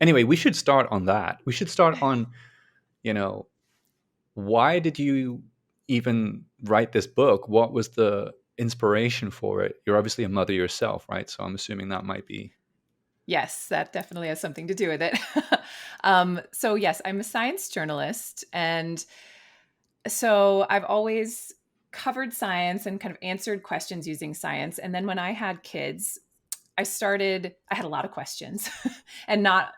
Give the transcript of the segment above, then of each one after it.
Anyway, we should start on that. We should start on, you know, why did you even write this book? What was the inspiration for it? You're obviously a mother yourself, right? So I'm assuming that might be. Yes, that definitely has something to do with it. So yes, I'm a science journalist, and so I've always covered science and kind of answered questions using science. And then when I had kids, I had a lot of questions and not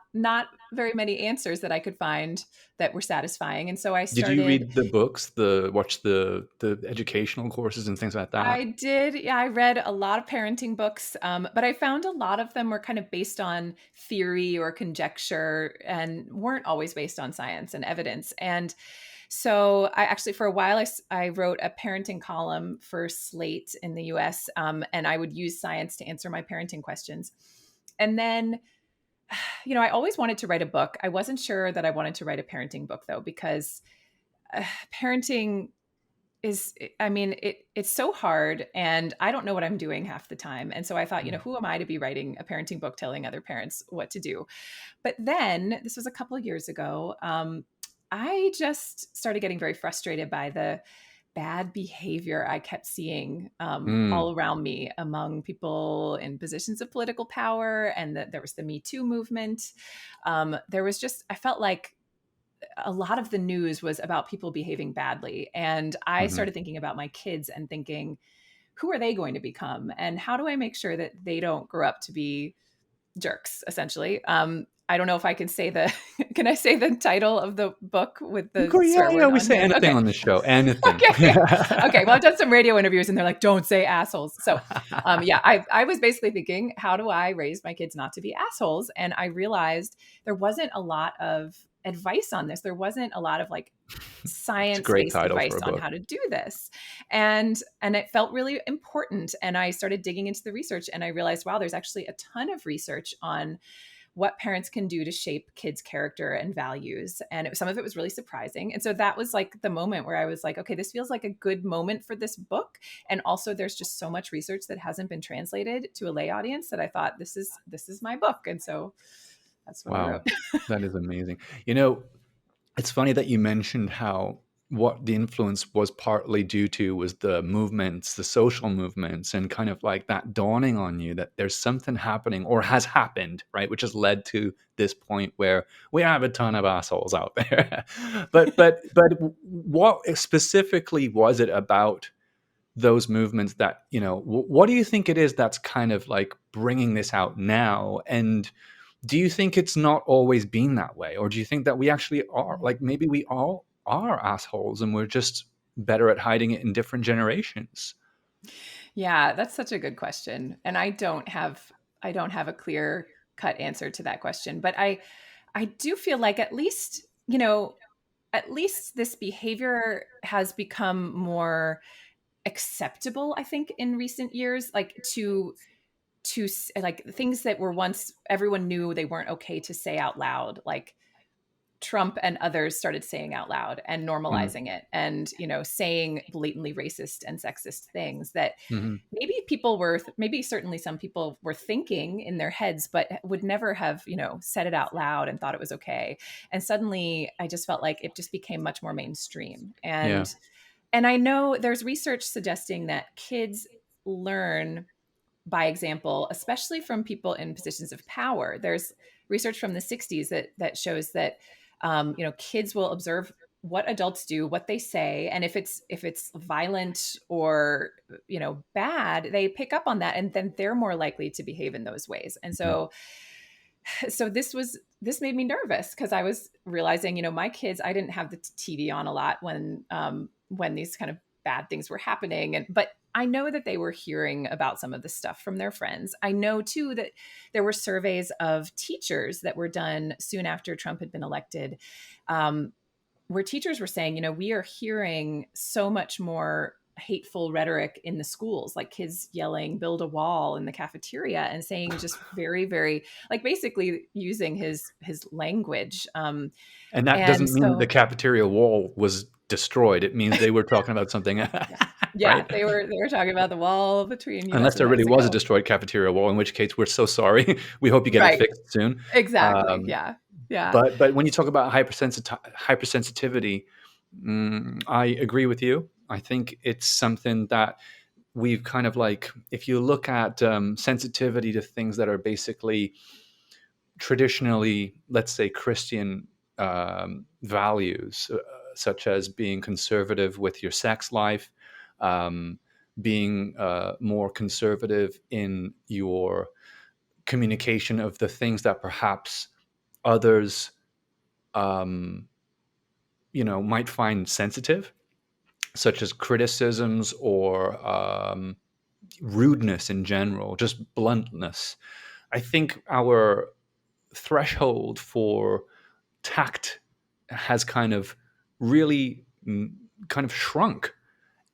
very many answers that I could find that were satisfying. And so I Did you started read the books, the watch the educational courses and things like that? I did. Yeah, I read a lot of parenting books, but I found a lot of them were kind of based on theory or conjecture and weren't always based on science and evidence. And so I actually, for a while, I wrote a parenting column for Slate in the US, and I would use science to answer my parenting questions. And then, I always wanted to write a book. I wasn't sure that I wanted to write a parenting book, though, because parenting is, I mean, it's so hard and I don't know what I'm doing half the time. And so I thought, who am I to be writing a parenting book telling other parents what to do? But then this was a couple of years ago. I just started getting very frustrated by the bad behavior I kept seeing Mm. all around me among people in positions of political power. And that there was the Me Too movement. There was just, I felt like a lot of the news was about people behaving badly. And I Hmm. started thinking about my kids and thinking, who are they going to become? And how do I make sure that they don't grow up to be jerks, essentially? I don't know if I can say can I say the title of the book with the Yeah, swear yeah, word we on say here? anything Okay. on the show, anything. Okay. Okay. Well, I've done some radio interviews and they're like, don't say assholes. So, yeah, I was basically thinking, how do I raise my kids not to be assholes? And I realized there wasn't a lot of advice on this. There wasn't a lot of like It's a great science-based title for advice a on book. how to do this. And it felt really important. And I started digging into the research and I realized, wow, there's actually a ton of research on what parents can do to shape kids' character and values. And some of it was really surprising. And so that was like the moment where I was like, okay, this feels like a good moment for this book. And also there's just so much research that hasn't been translated to a lay audience that I thought this is my book. And so that's what I Wow, wrote. that is amazing. It's funny that you mentioned how what the influence was partly due to was the movements, the social movements, and kind of like that dawning on you that there's something happening or has happened, right? Which has led to this point where we have a ton of assholes out there. but what specifically was it about those movements that, what do you think it is that's kind of like bringing this out now? And do you think it's not always been that way? Or do you think that we actually are, like, maybe we all are assholes and we're just better at hiding it in different generations? Yeah, that's such a good question. And I don't have a clear cut answer to that question, but I do feel like at least this behavior has become more acceptable, I think, in recent years, like like things that were once everyone knew they weren't okay to say out loud, like Trump and others started saying out loud and Mm. normalizing it and, saying blatantly racist and sexist things that Hmm. maybe certainly some people were thinking in their heads, but would never have, said it out loud and thought it was okay. And suddenly I just felt like it just became much more mainstream. Yeah. And I know there's research suggesting that kids learn by example, especially from people in positions of power. There's research from the 60s that shows that kids will observe what adults do, what they say, and if it's violent or bad, they pick up on that, and then they're more likely to behave in those ways. And Mhm. so this made me nervous because I was realizing, my kids, I didn't have the TV on a lot when these kind of bad things were happening, but I know that they were hearing about some of this stuff from their friends. I know too that there were surveys of teachers that were done soon after Trump had been elected, um, where teachers were saying, we are hearing so much more hateful rhetoric in the schools, like kids yelling, build a wall in the cafeteria and saying just very, very, like basically using his language. And that And doesn't mean that the so cafeteria wall was destroyed. It means they were talking about something, Yeah. Yeah, right? they were talking about the wall between US Unless and there really was a Mexico. destroyed cafeteria wall, in which case we're so sorry. We hope you get it Right. fixed soon. Exactly. Um, Yeah. Yeah. but when you talk about hypersensitivity, I agree with you. I think it's something that we've kind of like, if you look at sensitivity to things that are basically traditionally, let's say, Christian values, such as being conservative with your sex life, um, being more conservative in your communication of the things that perhaps others, um, might find sensitive, such as criticisms or rudeness in general, just bluntness. I think our threshold for tact has kind of really kind of shrunk,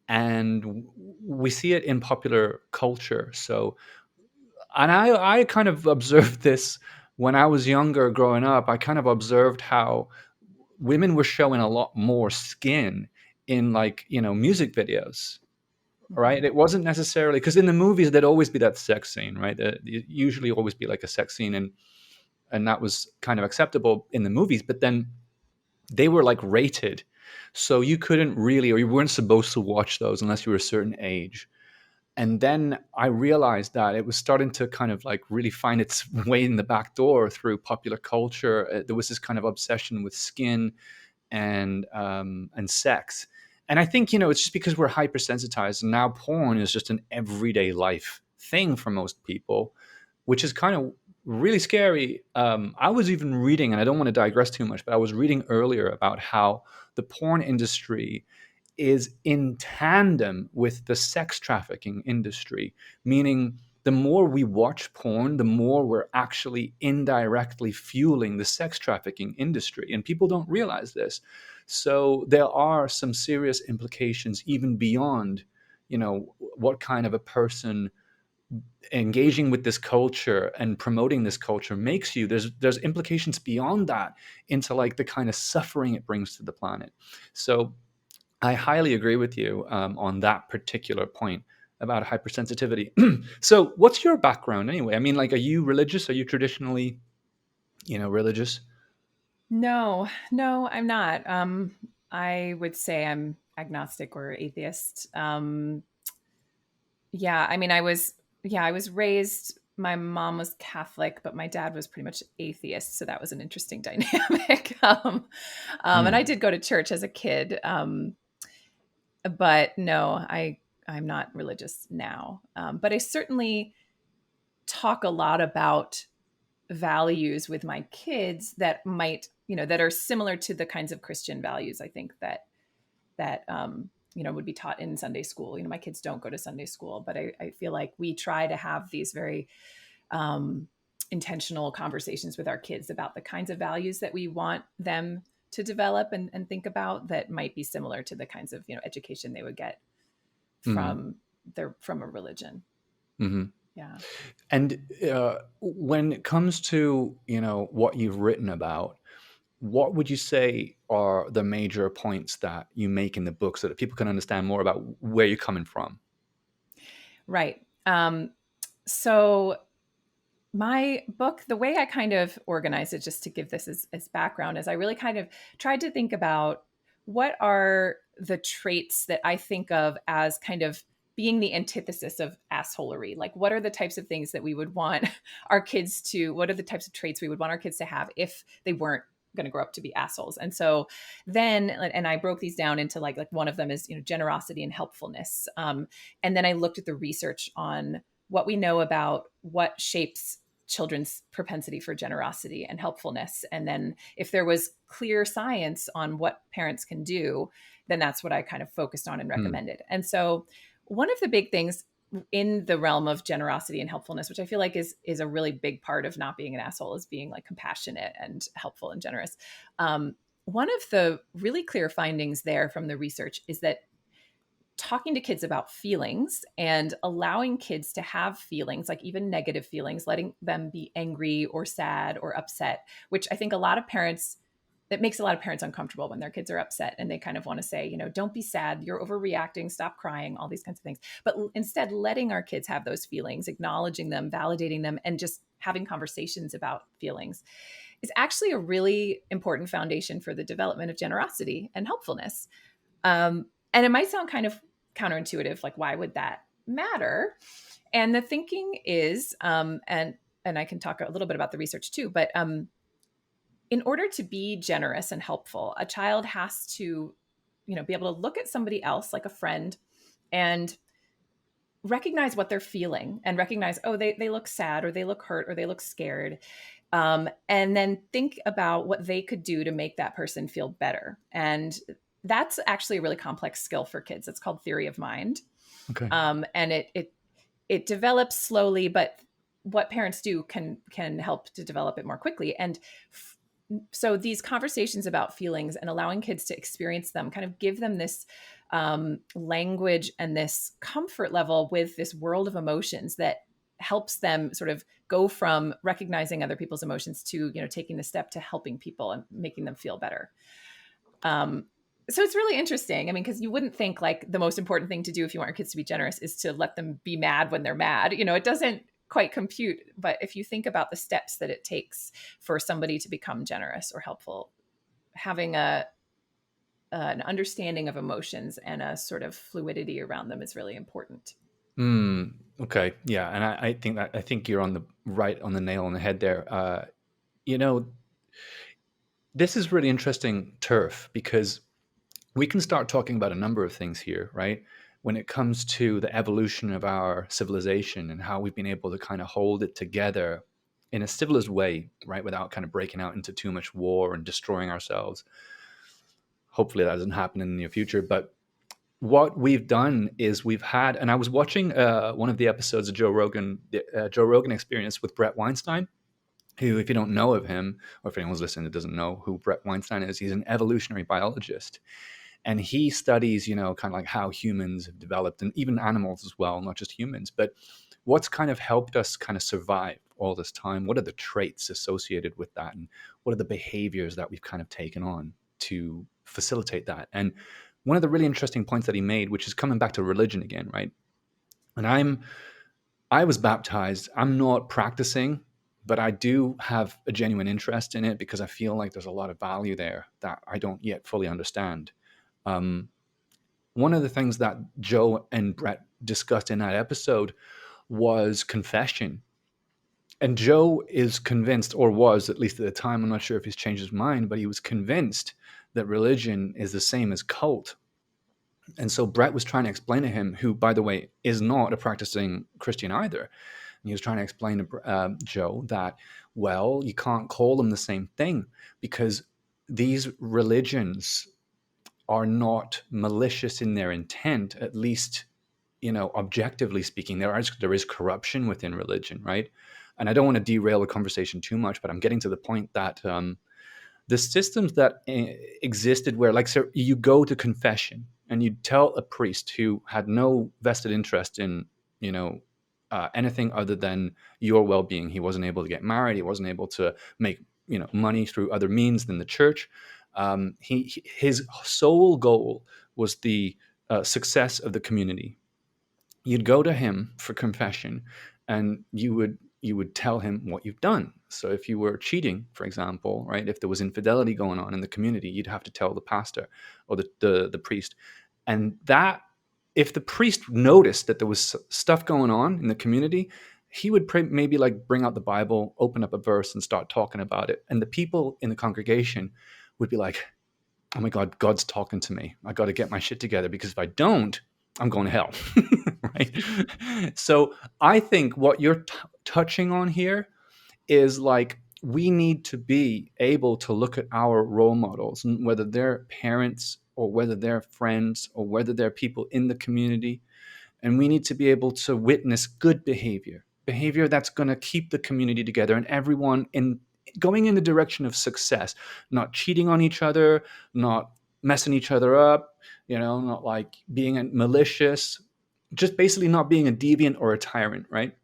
and we see it in popular culture. So, and I kind of observed this when I was younger growing up. I kind of observed how women were showing a lot more skin in, like, music videos, right? Mhm. It wasn't necessarily because in the movies there'd always be that sex scene, right? Usually always be like a sex scene, and that was kind of acceptable in the movies. But then they were like rated, so you couldn't really, or you weren't supposed to watch those unless you were a certain age. And then I realized that it was starting to kind of like really find its way in the back door through popular culture. There was this kind of obsession with skin and sex. And I think, it's just because we're hypersensitized, and now porn is just an everyday life thing for most people, which is kind of really scary. I was even reading, and I don't want to digress too much, but I was reading earlier about how the porn industry is in tandem with the sex trafficking industry, meaning the more we watch porn, the more we're actually indirectly fueling the sex trafficking industry. And people don't realize this. So there are some serious implications even beyond, what kind of a person engaging with this culture and promoting this culture makes you. There's implications beyond that into like the kind of suffering it brings to the planet. So I highly agree with you on that particular point about hypersensitivity. So what's your background anyway? I mean, like, are you religious? Are you traditionally, religious? No, no, I'm not. I would say I'm agnostic or atheist. Yeah, I mean, I was raised, my mom was Catholic, but my dad was pretty much atheist. So that was an interesting dynamic. And I Mm, did go to church as a kid. But no, I'm not religious now. But I certainly talk a lot about values with my kids that might, that are similar to the kinds of Christian values I think that would be taught in Sunday school. My kids don't go to Sunday school, but I feel like we try to have these very um, intentional conversations with our kids about the kinds of values that we want them to develop and think about that might be similar to the kinds of education they would get mm, from a religion. hmm. Yeah. And when it comes to, what you've written about, what would you say are the major points that you make in the book so that people can understand more about where you're coming from? Right. So my book, the way I kind of organized it, just to give this as background, is I really kind of tried to think about what are the traits that I think of as kind of being the antithesis of assholery. Like, what are the types of things that we would want our kids to, what are the types of traits we would want our kids to have if they weren't going to grow up to be assholes? And so then, and I broke these down into like one of them is, generosity and helpfulness. And then I looked at the research on what we know about what shapes children's propensity for generosity and helpfulness. And then if there was clear science on what parents can do, then that's what I kind of focused on and Mm, recommended. And so one of the big things in the realm of generosity and helpfulness, which I feel like is a really big part of not being an asshole, is being like compassionate and helpful and generous. One of the really clear findings there from the research is that talking to kids about feelings and allowing kids to have feelings, like even negative feelings, letting them be angry or sad or upset, which I think a lot of parents, that makes a lot of parents uncomfortable when their kids are upset and they kind of want to say, don't be sad, you're overreacting, stop crying, all these kinds of things. But instead, letting our kids have those feelings, acknowledging them, validating them, and just having conversations about feelings is actually a really important foundation for the development of generosity and helpfulness. And it might sound kind of counterintuitive, like, why would that matter? And the thinking is, and I can talk a little bit about the research too, but in order to be generous and helpful, a child has to, be able to look at somebody else, like a friend, and recognize what they're feeling and recognize, oh, they look sad, or they look hurt, or they look scared. And then think about what they could do to make that person feel better. And that's actually a really complex skill for kids. It's called theory of mind. Okay. And it develops slowly, but what parents do can help to develop it more quickly. And so these conversations about feelings and allowing kids to experience them kind of give them this language and this comfort level with this world of emotions that helps them sort of go from recognizing other people's emotions to, taking the step to helping people and making them feel better. So it's really interesting. I mean, because you wouldn't think like the most important thing to do if you want your kids to be generous is to let them be mad when they're mad. It doesn't quite compute. But if you think about the steps that it takes for somebody to become generous or helpful, having an understanding of emotions and a sort of fluidity around them is really important. Okay. Yeah. And I think you're on the nail on the head there. This is really interesting turf, because we can start talking about a number of things here, right? When it comes to the evolution of our civilization and how we've been able to kind of hold it together in a civilized way, right? Without kind of breaking out into too much war and destroying ourselves. Hopefully that doesn't happen in the near future. But what we've done is we've had, and I was watching one of the episodes of Joe Rogan Experience with Brett Weinstein, who, if you don't know of him, or if anyone's listening that doesn't know who Brett Weinstein is, he's an evolutionary biologist. And he studies, kind of like how humans have developed, and even animals as well, not just humans. But what's kind of helped us kind of survive all this time? What are the traits associated with that? And what are the behaviors that we've kind of taken on to facilitate that? And one of the really interesting points that he made, which is coming back to religion again, right? And I was baptized. I'm not practicing, but I do have a genuine interest in it because I feel like there's a lot of value there that I don't yet fully understand. One of the things that Joe and Brett discussed in that episode was confession. And Joe is convinced, or was at least at the time, I'm not sure if he's changed his mind, but he was convinced that religion is the same as cult. And so Brett was trying to explain to him, who, by the way, is not a practicing Christian either. And he was trying to explain to Joe that, well, you can't call them the same thing, because these religions are not malicious in their intent, at least, objectively speaking. There is corruption within religion, right? And I don't want to derail the conversation too much, but I'm getting to the point that the systems that existed where, like, so you go to confession and you tell a priest who had no vested interest in, anything other than your well-being. He wasn't able to get married. He wasn't able to make, money through other means than the church. His sole goal was the success of the community. You'd go to him for confession, and you would tell him what you've done. So if you were cheating, for example, right, if there was infidelity going on in the community, you'd have to tell the pastor or the priest. And that, if the priest noticed that there was stuff going on in the community, he would maybe like bring out the Bible, open up a verse, and start talking about it. And the people in the congregation would be like, oh my God, God's talking to me. I got to get my shit together, because if I don't, I'm going to hell. Right? So I think what you're touching on here is like, we need to be able to look at our role models, whether they're parents or whether they're friends or whether they're people in the community. And we need to be able to witness good behavior that's going to keep the community together and everyone going in the direction of success, not cheating on each other, not messing each other up, not like being malicious, just basically not being a deviant or a tyrant, right?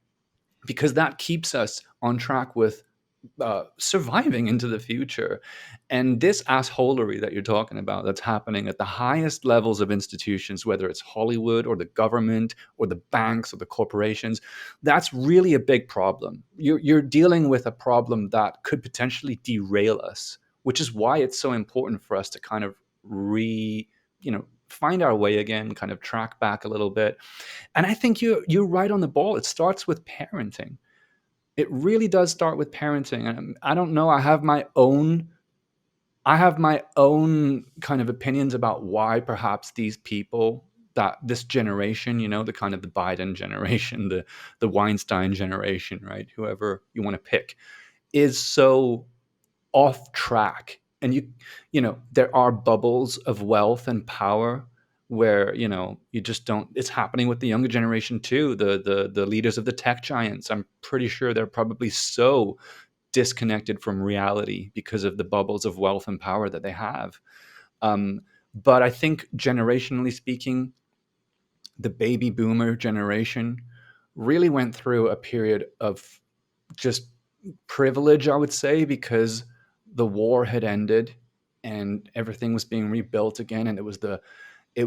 Because that keeps us on track with surviving into the future. And this assholery that you're talking about, that's happening at the highest levels of institutions, whether it's Hollywood or the government or the banks or the corporations, that's really a big problem. You're dealing with a problem that could potentially derail us, which is why it's so important for us to kind of find our way again, kind of track back a little bit. And I think you're right on the ball. It starts with parenting. It really does start with parenting. And I don't know. I have my own kind of opinions about why perhaps these people, that this generation, the kind of the Biden generation, the Weinstein generation, right? Whoever you want to pick, is so off track. And there are bubbles of wealth and power where you just don't. It's happening with the younger generation too. The leaders of the tech giants, I'm pretty sure they're probably so disconnected from reality because of the bubbles of wealth and power that they have. But I think generationally speaking, the baby boomer generation really went through a period of just privilege, I would say, because the war had ended and everything was being rebuilt again. And it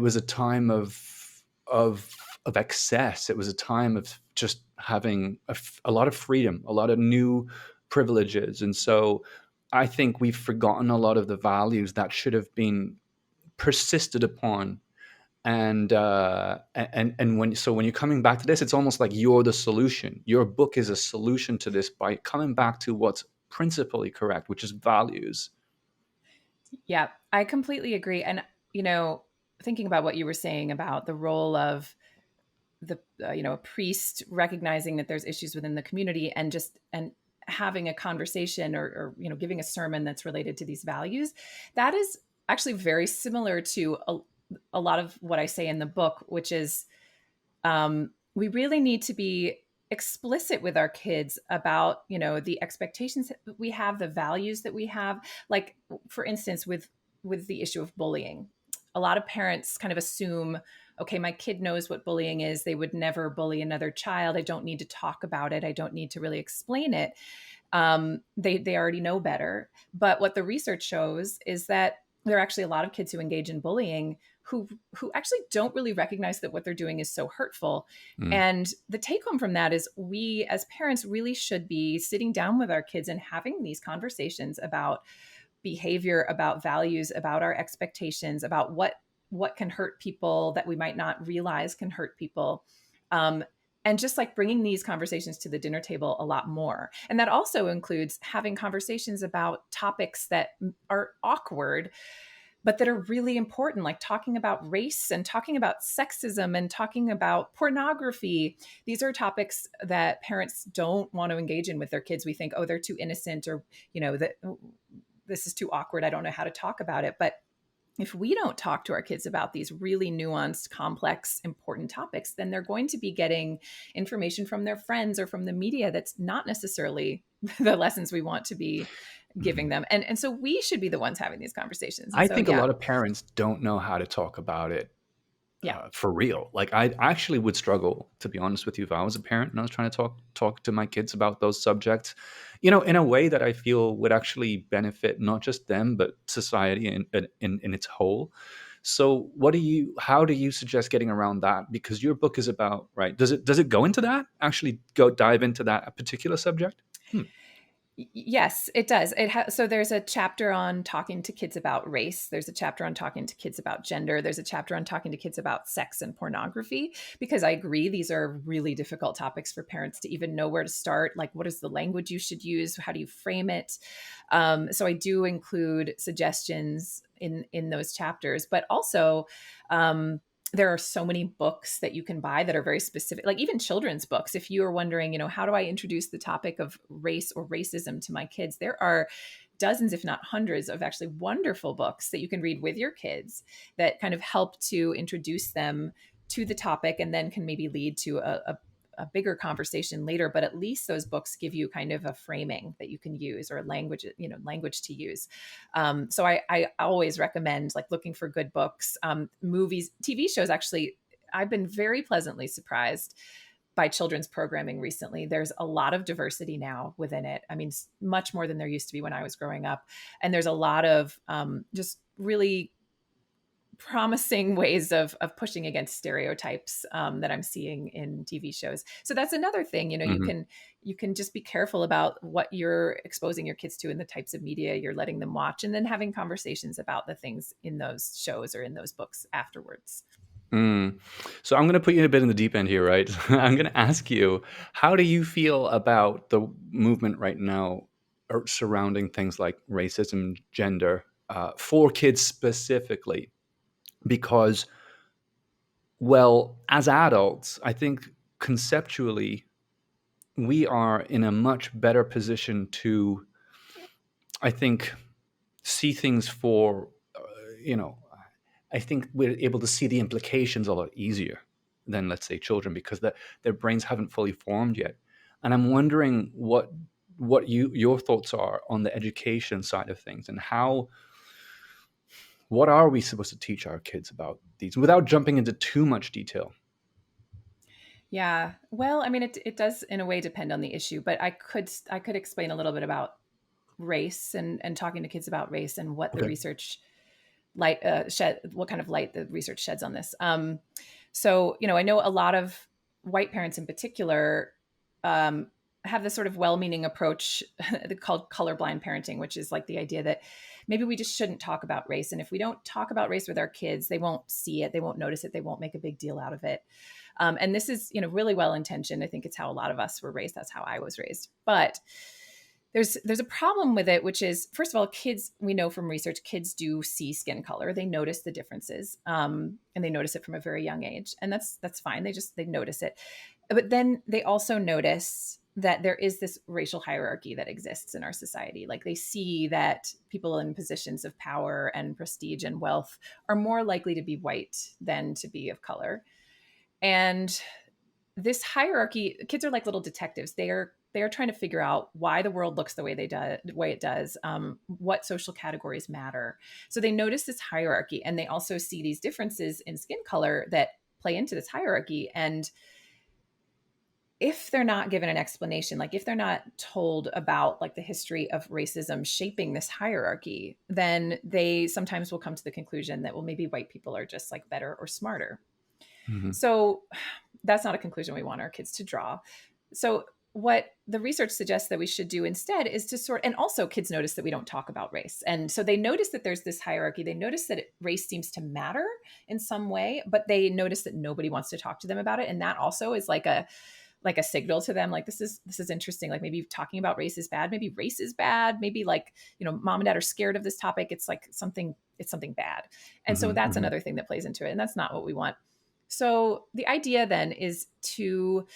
was a time of of excess. It was a time of just having a lot of freedom, a lot of new privileges. And so I think we've forgotten a lot of the values that should have been persisted upon. And when you're coming back to this, it's almost like you're the solution. Your book is a solution to this by coming back to what's principally correct, which is values. Yeah, I completely agree. And, you know, thinking about what you were saying about the role of the, a priest recognizing that there's issues within the community and having a conversation or, giving a sermon that's related to these values, that is actually very similar to a lot of what I say in the book, which is we really need to be explicit with our kids about the expectations that we have, the values that we have. Like, for instance, with the issue of bullying, a lot of parents kind of assume, okay, my kid knows what bullying is, they would never bully another child, I don't need to talk about it, I don't need to really explain it. They already know better. But what the research shows is that there are actually a lot of kids who engage in bullying who actually don't really recognize that what they're doing is so hurtful. Mm. And the take home from that is we as parents really should be sitting down with our kids and having these conversations about behavior, about values, about our expectations, about what can hurt people that we might not realize can hurt people. And just like bringing these conversations to the dinner table a lot more. And that also includes having conversations about topics that are awkward, but that are really important, like talking about race and talking about sexism and talking about pornography. These are topics that parents don't want to engage in with their kids. We think, oh, they're too innocent, or, that this is too awkward, I don't know how to talk about it. But if we don't talk to our kids about these really nuanced, complex, important topics, then they're going to be getting information from their friends or from the media that's not necessarily the lessons we want to be giving Mhm. them. And so we should be the ones having these conversations. And I so, think a yeah, lot of parents don't know how to talk about it yeah. for real. Like I actually would struggle, to be honest with you, if I was a parent and I was trying to talk to my kids about those subjects, in a way that I feel would actually benefit not just them but society in its whole. So, how do you suggest getting around that? Because your book is about, right? Does it go into that? Actually, go dive into that particular subject? Hmm. Yes, it does. So there's a chapter on talking to kids about race. There's a chapter on talking to kids about gender. There's a chapter on talking to kids about sex and pornography, because I agree these are really difficult topics for parents to even know where to start. Like, what is the language you should use? How do you frame it? So I do include suggestions in those chapters, but also there are so many books that you can buy that are very specific, like even children's books. If you are wondering, how do I introduce the topic of race or racism to my kids, there are dozens, if not hundreds, of actually wonderful books that you can read with your kids that kind of help to introduce them to the topic and then can maybe lead to a bigger conversation later. But at least those books give you kind of a framing that you can use, or a language to use. So I always recommend like looking for good books, movies, TV shows. Actually, I've been very pleasantly surprised by children's programming recently. There's a lot of diversity now within it. I mean, much more than there used to be when I was growing up. And there's a lot of just really promising ways of pushing against stereotypes that I'm seeing in TV shows. So that's another thing. Hmm. You can just be careful about what you're exposing your kids to and the types of media you're letting them watch, and then having conversations about the things in those shows or in those books afterwards. Mm. So I'm going to put you a bit in the deep end here, right? I'm going to ask you, how do you feel about the movement right now surrounding things like racism, gender, for kids specifically? Because, well, as adults, I think conceptually, we are in a much better position to, I think, see things for, you know, I think we're able to see the implications a lot easier than, let's say, children, because their brains haven't fully formed yet. And I'm wondering what your thoughts are on the education side of things, and what are we supposed to teach our kids about these without jumping into too much detail? Yeah. Well, I mean, it does in a way depend on the issue, but I could explain a little bit about race and talking to kids about race and what the Okay. research shed, what kind of light the research sheds on this. So, I know a lot of white parents in particular um, have this sort of well-meaning approach called colorblind parenting, which is like the idea that maybe we just shouldn't talk about race. And if we don't talk about race with our kids, they won't see it, they won't notice it, they won't make a big deal out of it. And this is, really well-intentioned. I think it's how a lot of us were raised. That's how I was raised. But there's a problem with it, which is, first of all, kids, we know from research, kids do see skin color. They notice the differences, and they notice it from a very young age, and that's fine. They notice it, but then they also notice that there is this racial hierarchy that exists in our society. Like, they see that people in positions of power and prestige and wealth are more likely to be white than to be of color. And this hierarchy, kids are like little detectives. They are trying to figure out why the world looks the way it does, what social categories matter. So they notice this hierarchy, and they also see these differences in skin color that play into this hierarchy. And if they're not given an explanation, like if they're not told about like the history of racism shaping this hierarchy, then they sometimes will come to the conclusion that, well, maybe white people are just like better or smarter. Hmm. So that's not a conclusion we want our kids to draw. So what the research suggests that we should do instead is to and also kids notice that we don't talk about race. And so they notice that there's this hierarchy. They notice that race seems to matter in some way, but they notice that nobody wants to talk to them about it. And that also is like a signal to them, like, this is interesting. Like, maybe talking about race is bad. Maybe race is bad. Maybe, like, mom and dad are scared of this topic. It's like it's something bad. And so Hmm. that's Hmm. another thing that plays into it. And that's not what we want. So the idea then is to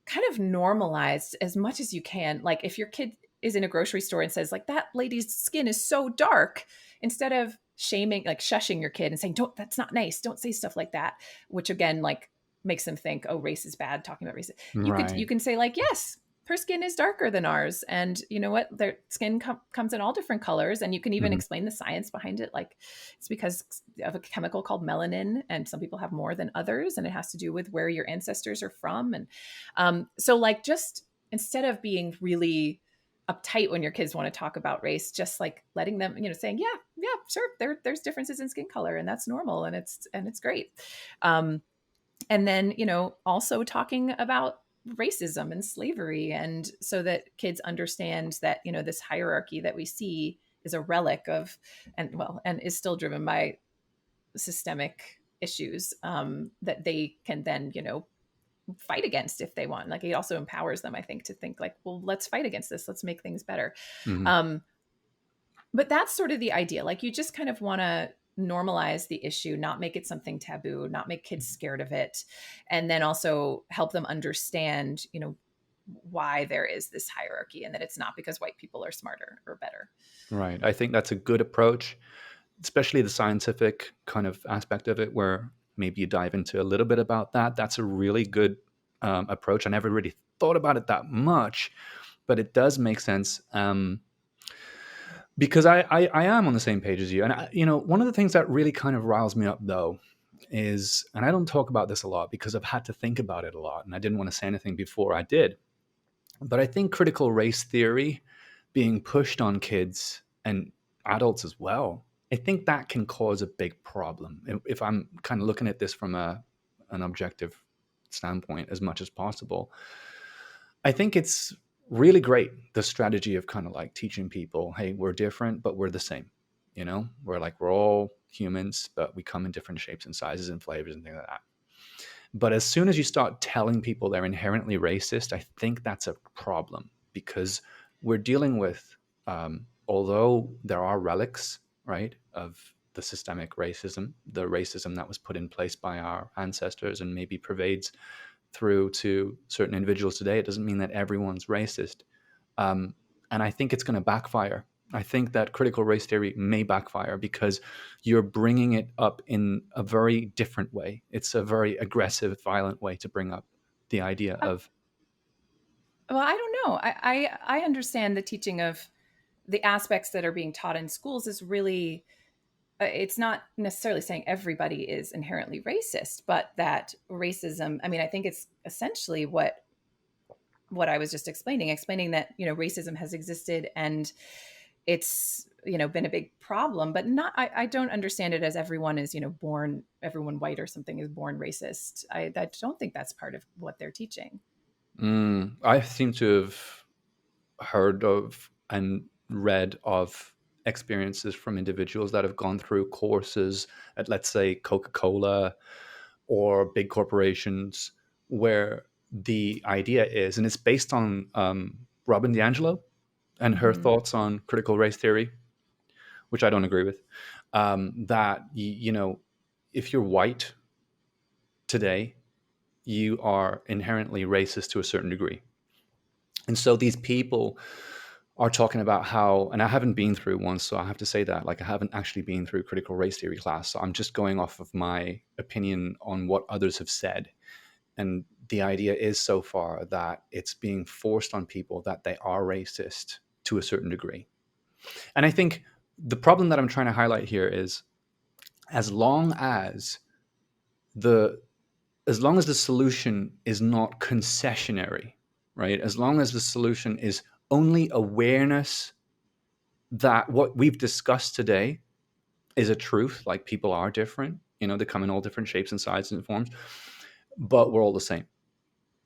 kind of normalize as much as you can. Like, if your kid is in a grocery store and says, like, that lady's skin is so dark, instead of shaming, like shushing your kid and saying, don't, that's not nice, don't say stuff like that, which again, like, makes them think, oh, race is bad, talking about race. You Right. can say, like, yes, her skin is darker than ours, and you know what, their skin comes in all different colors, and you can even Hmm. explain the science behind it. Like, it's because of a chemical called melanin, and some people have more than others, and it has to do with where your ancestors are from. And so, like, just instead of being really uptight when your kids want to talk about race, just like letting them, saying, yeah, sure, there's differences in skin color, and that's normal, and it's great. And then, also talking about racism and slavery, and so that kids understand that, this hierarchy that we see is a relic of, and is still driven by systemic issues, that they can then, fight against if they want. Like, it also empowers them, I think, to think like, well, let's fight against this, let's make things better. Hmm. um, but that's sort of the idea. Like, you just kind of want to normalize the issue, not make it something taboo, not make kids scared of it, and then also help them understand, why there is this hierarchy, and that it's not because white people are smarter or better. Right. I think that's a good approach, especially the scientific kind of aspect of it, where maybe you dive into a little bit about that. That's a really good approach. I never really thought about it that much, but it does make sense, because I am on the same page as you. And one of the things that really kind of riles me up, though, is, and I don't talk about this a lot because I've had to think about it a lot and I didn't want to say anything before I did, but I think critical race theory being pushed on kids and adults as well, I think that can cause a big problem. If I'm kind of looking at this from an objective standpoint as much as possible, I think it's really great, the strategy of kind of like teaching people, hey, we're different, but we're the same. You know, we're all humans, but we come in different shapes and sizes and flavors and things like that. But as soon as you start telling people they're inherently racist, I think that's a problem because we're dealing with, although there are relics, right, of the systemic racism, the racism that was put in place by our ancestors and maybe pervades through to certain individuals today, it doesn't mean that everyone's racist. Um, and I think it's going to backfire. I think that critical race theory may backfire because you're bringing it up in a very different way. It's a very aggressive, violent way to bring up the idea Uh, of. well, I don't know. I understand the teaching of the aspects that are being taught in schools is really it's not necessarily saying everybody is inherently racist, but that racism, I mean, I think it's essentially what I was just explaining that, racism has existed and it's, been a big problem, but not, I don't understand it as everyone is, everyone white or something is born racist. I don't think that's part of what they're teaching. I seem to have heard of and read of experiences from individuals that have gone through courses at, let's say, Coca-Cola or big corporations, where the idea is, and it's based on Robin DiAngelo and her Hmm. thoughts on critical race theory, which I don't agree with. That if you're white today, you are inherently racist to a certain degree. And so these people are talking about how, and I haven't been through one, so I have to say that, like, I haven't actually been through critical race theory class, so I'm just going off of my opinion on what others have said. And the idea is so far that it's being forced on people that they are racist to a certain degree. And I think the problem that I'm trying to highlight here is, as long as the as long as the solution is not concessionary, right? As long as the solution is only awareness that what we've discussed today is a truth, like people are different, they come in all different shapes and sizes and forms, but we're all the same.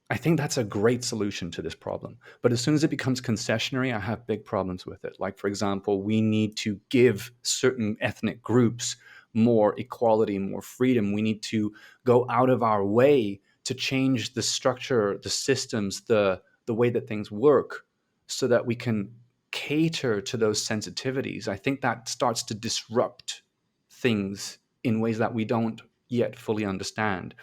I think that's a great solution to this problem. But as soon as it becomes concessionary, I have big problems with it. Like, for example, we need to give certain ethnic groups more equality, more freedom. We need to go out of our way to change the structure, the systems, the way that things work so that we can cater to those sensitivities. I think that starts to disrupt things in ways that we don't yet fully understand.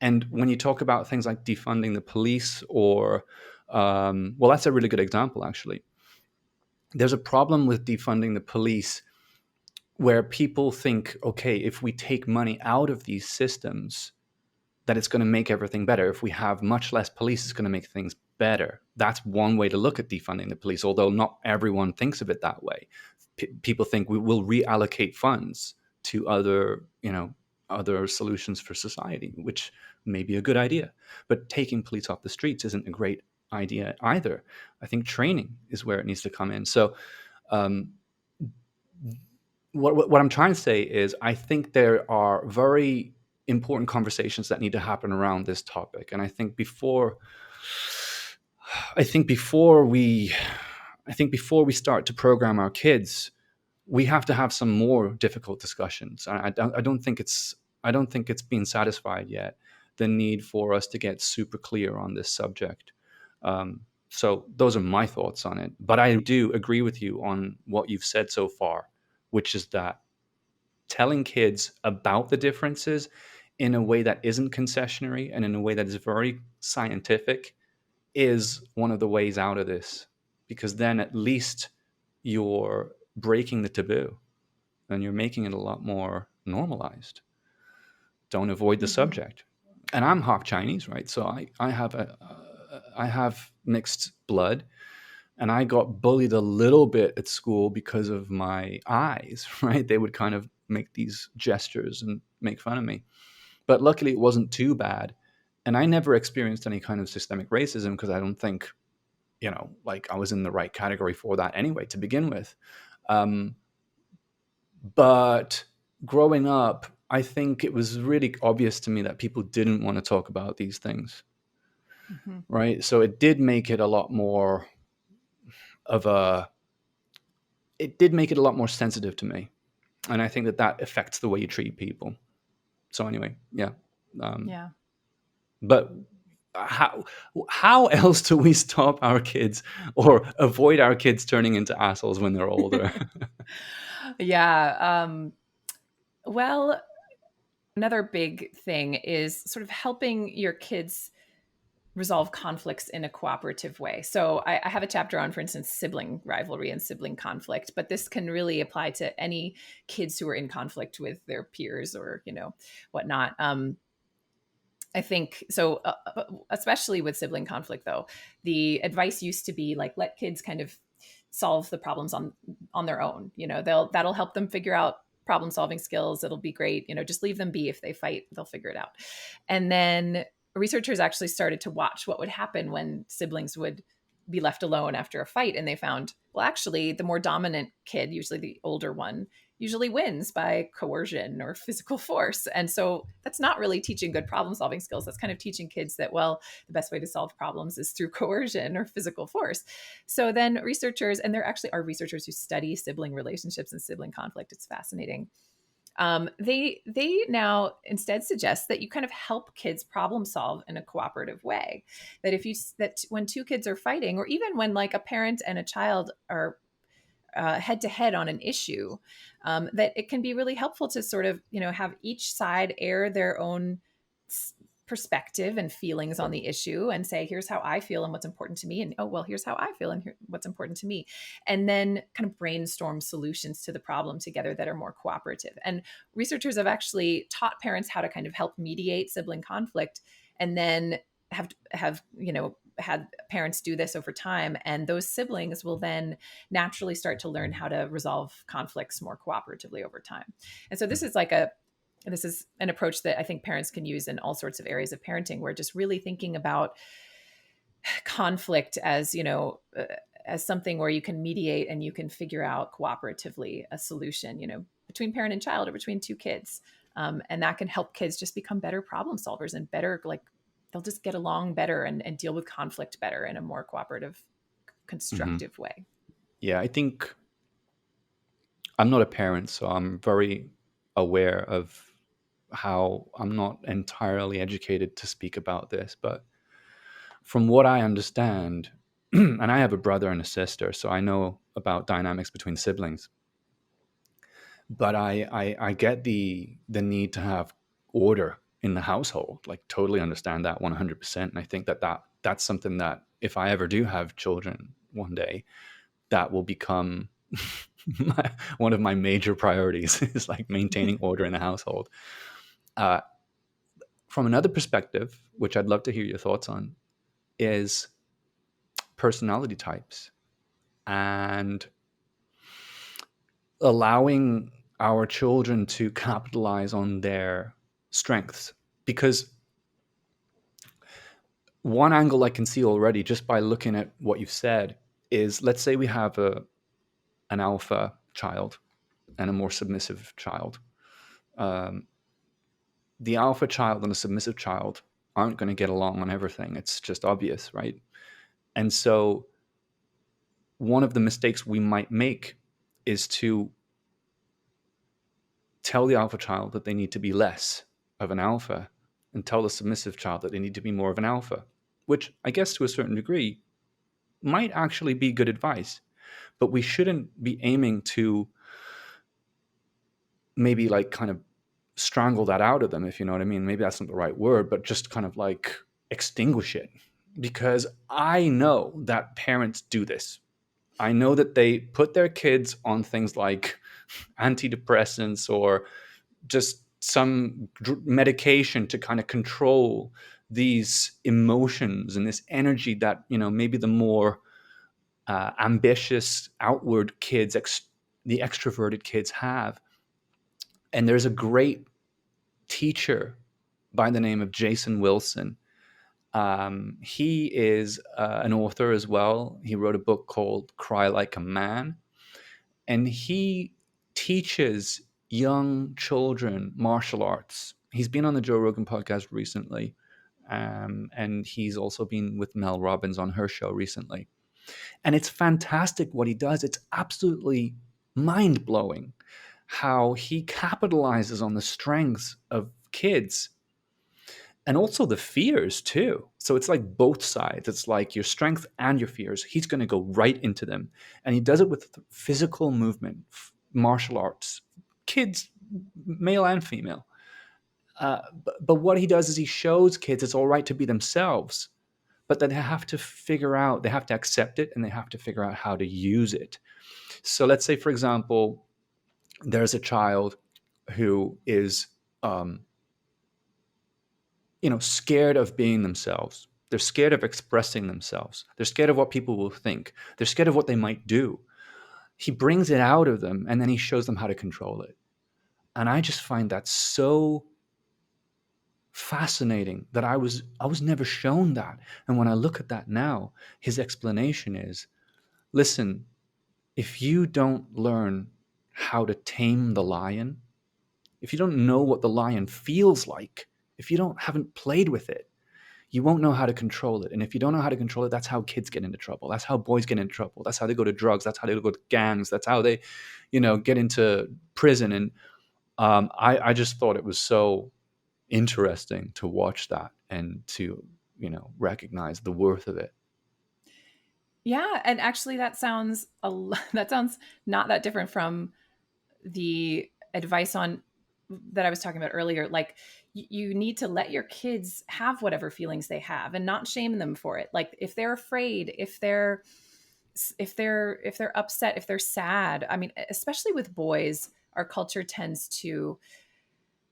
And when you talk about things like defunding the police, or, well, that's a really good example, actually. There's a problem with defunding the police where people think, okay, if we take money out of these systems, that it's going to make everything better. If we have much less police, it's going to make things better. That's one way to look at defunding the police, although not everyone thinks of it that way. People think we will reallocate funds to other solutions for society, which may be a good idea. But taking police off the streets isn't a great idea either. I think training is where it needs to come in. So um, what I'm trying to say is, I think there are very important conversations that need to happen around this topic. And I think before we start to program our kids, we have to have some more difficult discussions. I don't think it's been satisfied yet, the need for us to get super clear on this subject. So those are my thoughts on it. But I do agree with you on what you've said so far, which is that telling kids about the differences in a way that isn't concessionary and in a way that is very scientific is one of the ways out of this, because then at least you're breaking the taboo and you're making it a lot more normalized. Don't avoid the Hmm. subject. And I'm half Chinese, right? So I have mixed blood, and I got bullied a little bit at school because of my eyes, right? They would kind of make these gestures and make fun of me. But luckily, it wasn't too bad. And I never experienced any kind of systemic racism because I don't think, like I was in the right category for that anyway to begin with. Um, but growing up, I think it was really obvious to me that people didn't want to talk about these things, Hmm. right? So it did make it a lot more of a, it did make it a lot more sensitive to me. And I think that that affects the way you treat people. So anyway, yeah. Um, Yeah. but how else do we stop our kids or avoid our kids turning into assholes when they're older? Yeah. Well, another big thing is sort of helping your kids resolve conflicts in a cooperative way. So I have a chapter on, for instance, sibling rivalry and sibling conflict, but this can really apply to any kids who are in conflict with their peers or, whatnot. I think so, especially with sibling conflict, though, the advice used to be like, let kids kind of solve the problems on their own. That'll help them figure out problem solving skills. It'll be great. Just leave them be. If they fight, they'll figure it out. And then researchers actually started to watch what would happen when siblings would be left alone after a fight, and they found, well, actually, the more dominant kid, usually the older one, usually wins by coercion or physical force. And so that's not really teaching good problem solving skills. That's kind of teaching kids that, well, the best way to solve problems is through coercion or physical force. So then researchers, and there actually are researchers who study sibling relationships and sibling conflict. It's fascinating. They now instead suggest that you kind of help kids problem solve in a cooperative way. That when two kids are fighting, or even when like a parent and a child are head to head on an issue, that it can be really helpful to sort of, have each side air their own perspective and feelings on the issue and say, here's how I feel and what's important to me. And, oh, well, here's how I feel and what's important to me. And then kind of brainstorm solutions to the problem together that are more cooperative. And researchers have actually taught parents how to kind of help mediate sibling conflict, and then have had parents do this over time, and those siblings will then naturally start to learn how to resolve conflicts more cooperatively over time. And so this is an approach that I think parents can use in all sorts of areas of parenting, where just really thinking about conflict as, as something where you can mediate and you can figure out cooperatively a solution, between parent and child or between two kids. And that can help kids just become better problem solvers and better, like they'll just get along better and deal with conflict better in a more cooperative, Hmm. constructive way. Yeah, I think I'm not a parent, so I'm very aware of how I'm not entirely educated to speak about this. But from what I understand, and I have a brother and a sister, so I know about dynamics between siblings. But I get the need to have order in the household. Like totally understand that 100%. And I think that's something that if I ever do have children one day, that will become one of my major priorities is like maintaining order in the household. Uh, from another perspective, which I'd love to hear your thoughts on, is personality types and allowing our children to capitalize on their strengths. Because one angle I can see already just by looking at what you've said is, let's say we have an alpha child and a more submissive child. Um, the alpha child and the submissive child aren't going to get along on everything. It's just obvious, right? And so one of the mistakes we might make is to tell the alpha child that they need to be less of an alpha and tell the submissive child that they need to be more of an alpha, which I guess to a certain degree might actually be good advice. But we shouldn't be aiming to maybe like kind of strangle that out of them, if you know what I mean. Maybe that's not the right word, but just kind of like extinguish it. Because I know that parents do this. I know that they put their kids on things like antidepressants or just some medication to kind of control these emotions and this energy that, maybe the more ambitious outward kids, the extroverted kids have. And there's a great teacher by the name of Jason Wilson. He is an author as well. He wrote a book called Cry Like a Man, and he teaches young children martial arts. He's been on the Joe Rogan podcast recently, and he's also been with Mel Robbins on her show recently. And it's fantastic what he does. It's absolutely mind blowing how he capitalizes on the strengths of kids and also the fears too. So it's like both sides. It's like your strength and your fears. He's going to go right into them. And he does it with physical movement, martial arts, kids, male and female. But what he does is he shows kids it's all right to be themselves, but that they have to figure out, they have to accept it, and they have to figure out how to use it. So let's say, for example, there's a child who is, um, scared of being themselves. They're scared of expressing themselves. They're scared of what people will think. They're scared of what they might do. He brings it out of them, and then he shows them how to control it. And I just find that so fascinating that I was never shown that. And when I look at that now, his explanation is, listen, if you don't learn how to tame the lion, if you don't know what the lion feels like, if you haven't played with it, you won't know how to control it. And if you don't know how to control it, that's how kids get into trouble. That's how boys get into trouble. That's how they go to drugs. That's how they go to gangs. That's how they, get into prison. And I just thought it was so interesting to watch that and to, recognize the worth of it. Yeah, and actually that sounds not that different from the advice on that I was talking about earlier. Like you need to let your kids have whatever feelings they have and not shame them for it. Like if they're afraid, if they're upset, if they're sad. I mean, especially with boys, our culture tends to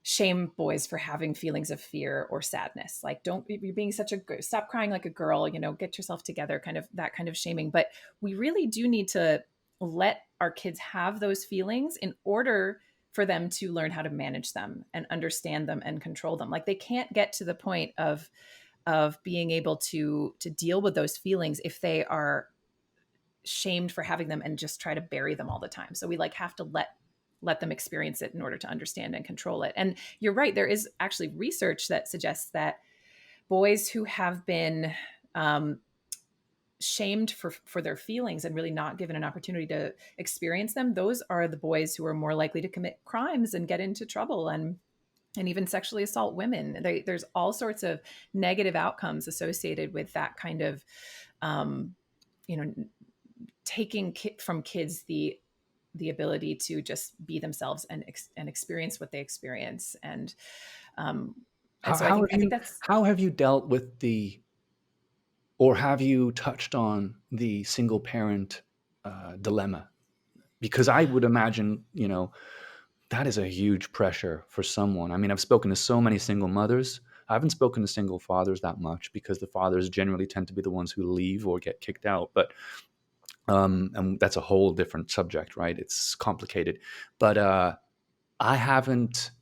shame boys for having feelings of fear or sadness. Like, don't you're being such a stop crying like a girl, get yourself together, kind of that kind of shaming. But we really do need to let our kids have those feelings in order for them to learn how to manage them and understand them and control them. Like they can't get to the point of being able to deal with those feelings if they are shamed for having them and just try to bury them all the time. So we like have to let them experience it in order to understand and control it. And you're right, there is actually research that suggests that boys who have been shamed for their feelings and really not given an opportunity to experience them, those are the boys who are more likely to commit crimes and get into trouble and even sexually assault women. There's all sorts of negative outcomes associated with that kind of, you know, taking from kids the ability to just be themselves and experience what they experience. And so How I have think you that's, how have you dealt with or have you touched on the single parent dilemma? Because I would imagine, that is a huge pressure for someone. I mean, I've spoken to so many single mothers. I haven't spoken to single fathers that much because the fathers generally tend to be the ones who leave or get kicked out. But and that's a whole different subject, right? It's complicated. But I haven't,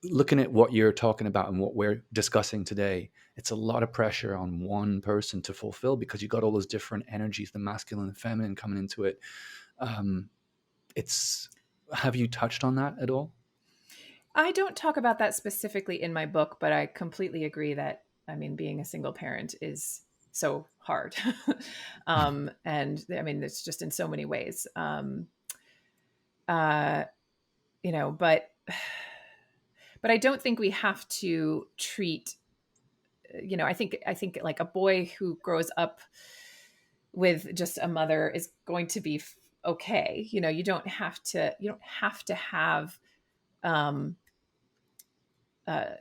looking at what you're talking about and what we're discussing today, it's a lot of pressure on one person to fulfill because you got all those different energies, the masculine and feminine coming into it. Um, it's Have you touched on that at all? I don't talk about that specifically in my book, but I completely agree that, I mean, being a single parent is so hard. And I mean, it's just in so many ways. Uh, you know, but I don't think we have to treat, I think like a boy who grows up with just a mother is going to be okay. You don't have to have, um,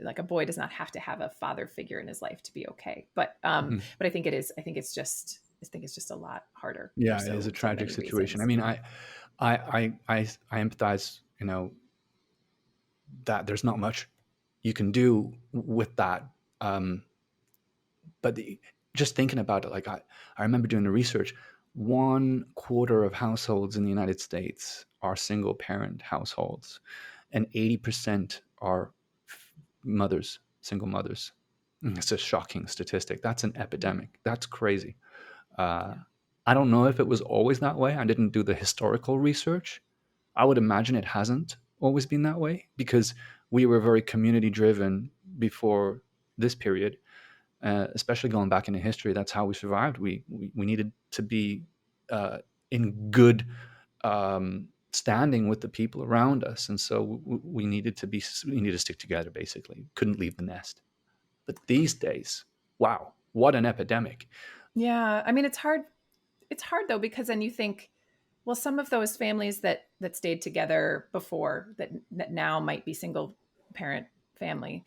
like a boy does not have to have a father figure in his life to be okay. Mhm. But I think it's just a lot harder for Yeah, it is a so tragic many situation. I reasons. mean, I empathize, that there's not much you can do with that. Um, but just thinking about it, like I remember doing the research. 1/4 of households in the United States are single parent households, and 80% are mothers, single mothers. It's a shocking statistic. That's an Mm. epidemic. That's crazy. Uh, Yeah. I don't know if it was always that way. I didn't do the historical research. I would imagine it hasn't always been that way because we were very community driven before this period, especially going back into history. That's how we survived. We needed to be in good standing with the people around us, and so we needed to stick together. Basically, couldn't leave the nest. But these days, wow, what an epidemic! Yeah. I mean, it's hard. It's hard though, because then you think, well, some of those families that stayed together before that now might be single parent family,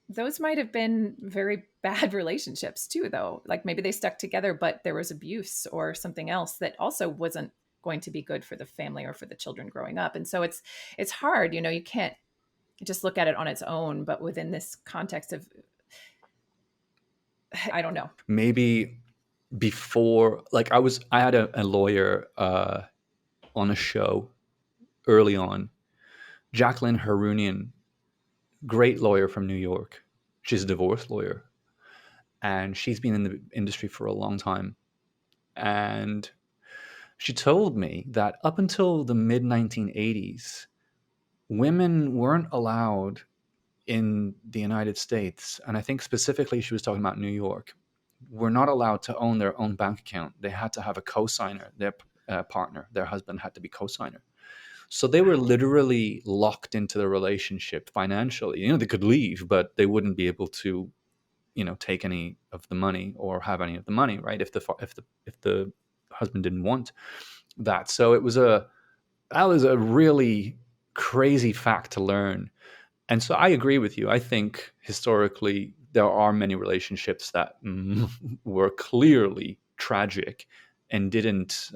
those might have been very bad relationships too, though. Like maybe they stuck together, but there was abuse or something else that also wasn't going to be good for the family or for the children growing up. And so it's hard, you can't just look at it on its own, but within this context of, I don't know. Maybe before, like I had a lawyer on a show early on, Jacqueline Harunian, great lawyer from New York. She's a divorce lawyer, and she's been in the industry for a long time. And she told me that up until the mid 1980s, women weren't allowed in the United States, and I think specifically she was talking about New York, were not allowed to own their own bank account. They had to have a co-signer, their partner, their husband had to be co-signer. So they were Wow. literally locked into the relationship financially. They could leave, but they wouldn't be able to, take any of the money or have any of the money, right? If the husband didn't want that. So that was a really crazy fact to learn. And so I agree with you. I think historically there are many relationships that were clearly tragic and didn't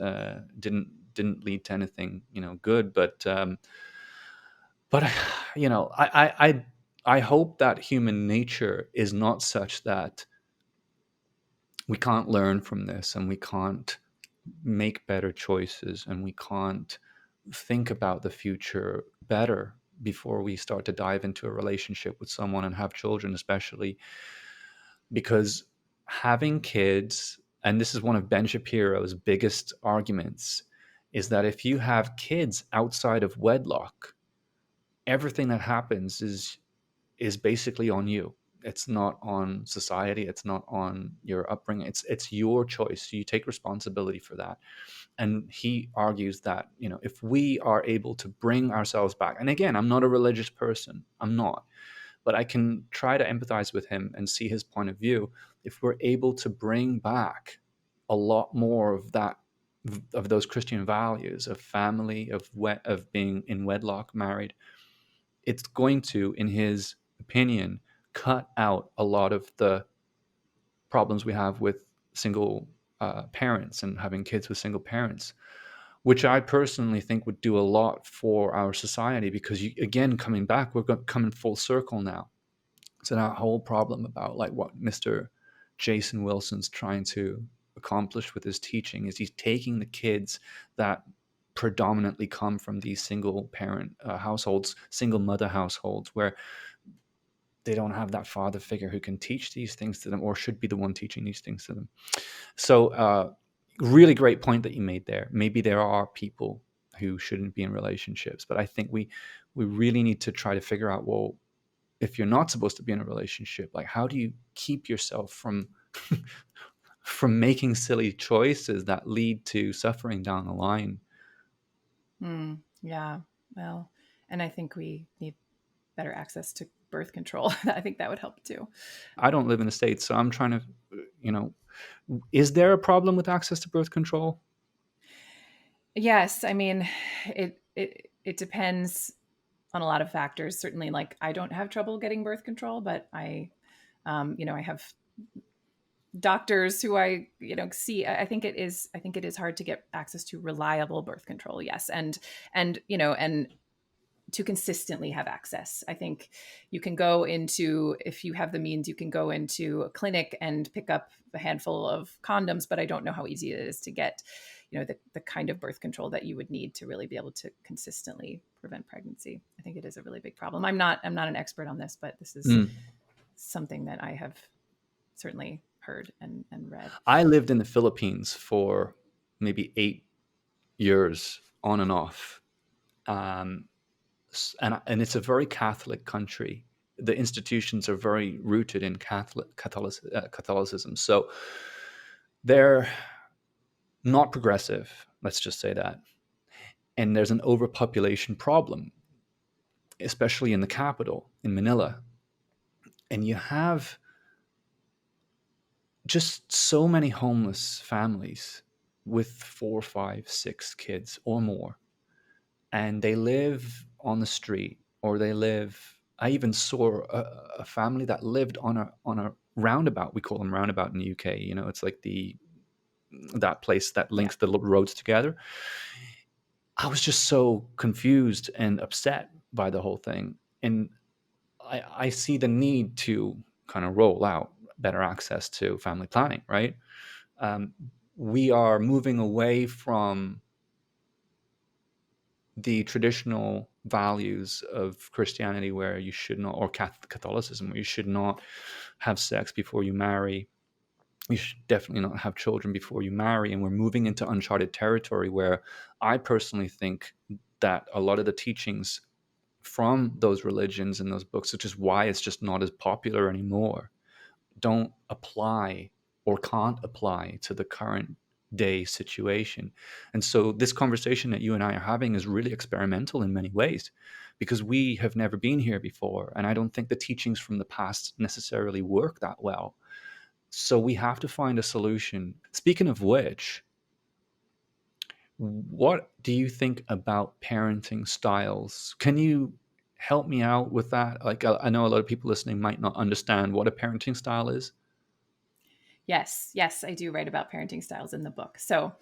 lead to anything good. But I hope that human nature is not such that we can't learn from this and we can't make better choices and we can't think about the future better before we start to dive into a relationship with someone and have children, especially because having kids, and this is one of Ben Shapiro's biggest arguments, is that if you have kids outside of wedlock, everything that happens is basically on you. It's not on society. It's not on your upbringing. It's your choice. You take responsibility for that. And he argues that if we are able to bring ourselves back, and again, I'm not a religious person. I'm not, but I can try to empathize with him and see his point of view. If we're able to bring back a lot more of those Christian values of family, of being in wedlock, married, it's going to, in his opinion, cut out a lot of the problems we have with single parents and having kids with single parents, which I personally think would do a lot for our society because, again, coming back, we're coming full circle now. So that whole problem about like what Mr. Jason Wilson's trying to accomplish with his teaching is he's taking the kids that predominantly come from these single parent households, single mother households, where they don't have that father figure who can teach these things to them or should be the one teaching these things to them. So really great point that you made there. Maybe there are people who shouldn't be in relationships, but I think we really need to try to figure out, well, if you're not supposed to be in a relationship, like how do you keep yourself from from making silly choices that lead to suffering down the line? Yeah. Well, and I think we need better access to birth control. I think that would help too. I don't live in the States, so I'm trying to, you know, is there a problem with access to birth control? Yes, I mean, it depends on a lot of factors. Certainly, like I don't have trouble getting birth control, but I have doctors who see. I think it is. I think it is hard to get access to reliable birth control. Yes, and to consistently have access. I think you can go into, if you have the means, you can go into a clinic and pick up a handful of condoms, but I don't know how easy it is to get, the kind of birth control that you would need to really be able to consistently prevent pregnancy. I think it is a really big problem. I'm not an expert on this, but this is something that I have certainly heard and read. I lived in the Philippines for maybe 8 years on and off. And it's a very Catholic country. The institutions are very rooted in Catholicism. So they're not progressive, let's just say that. And there's an overpopulation problem, especially in the capital, in Manila. And you have just so many homeless families with 4, 5, 6 kids or more. And they live on the street, or I even saw a family that lived on a roundabout. We call them roundabout in the UK. It's like that place that links the roads together. I was just so confused and upset by the whole thing. And I see the need to kind of roll out better access to family planning, right? We are moving away from the traditional values of Christianity, where you should not, or Catholicism, where you should not have sex before you marry. You should definitely not have children before you marry. And we're moving into uncharted territory where I personally think that a lot of the teachings from those religions and those books, which is why it's just not as popular anymore, don't apply or can't apply to the current day situation. And so this conversation that you and I are having is really experimental in many ways, because we have never been here before. And I don't think the teachings from the past necessarily work that well. So we have to find a solution. Speaking of which, what do you think about parenting styles? Can you help me out with that? Like, I know a lot of people listening might not understand what a parenting style is. Yes, I do write about parenting styles in the book. So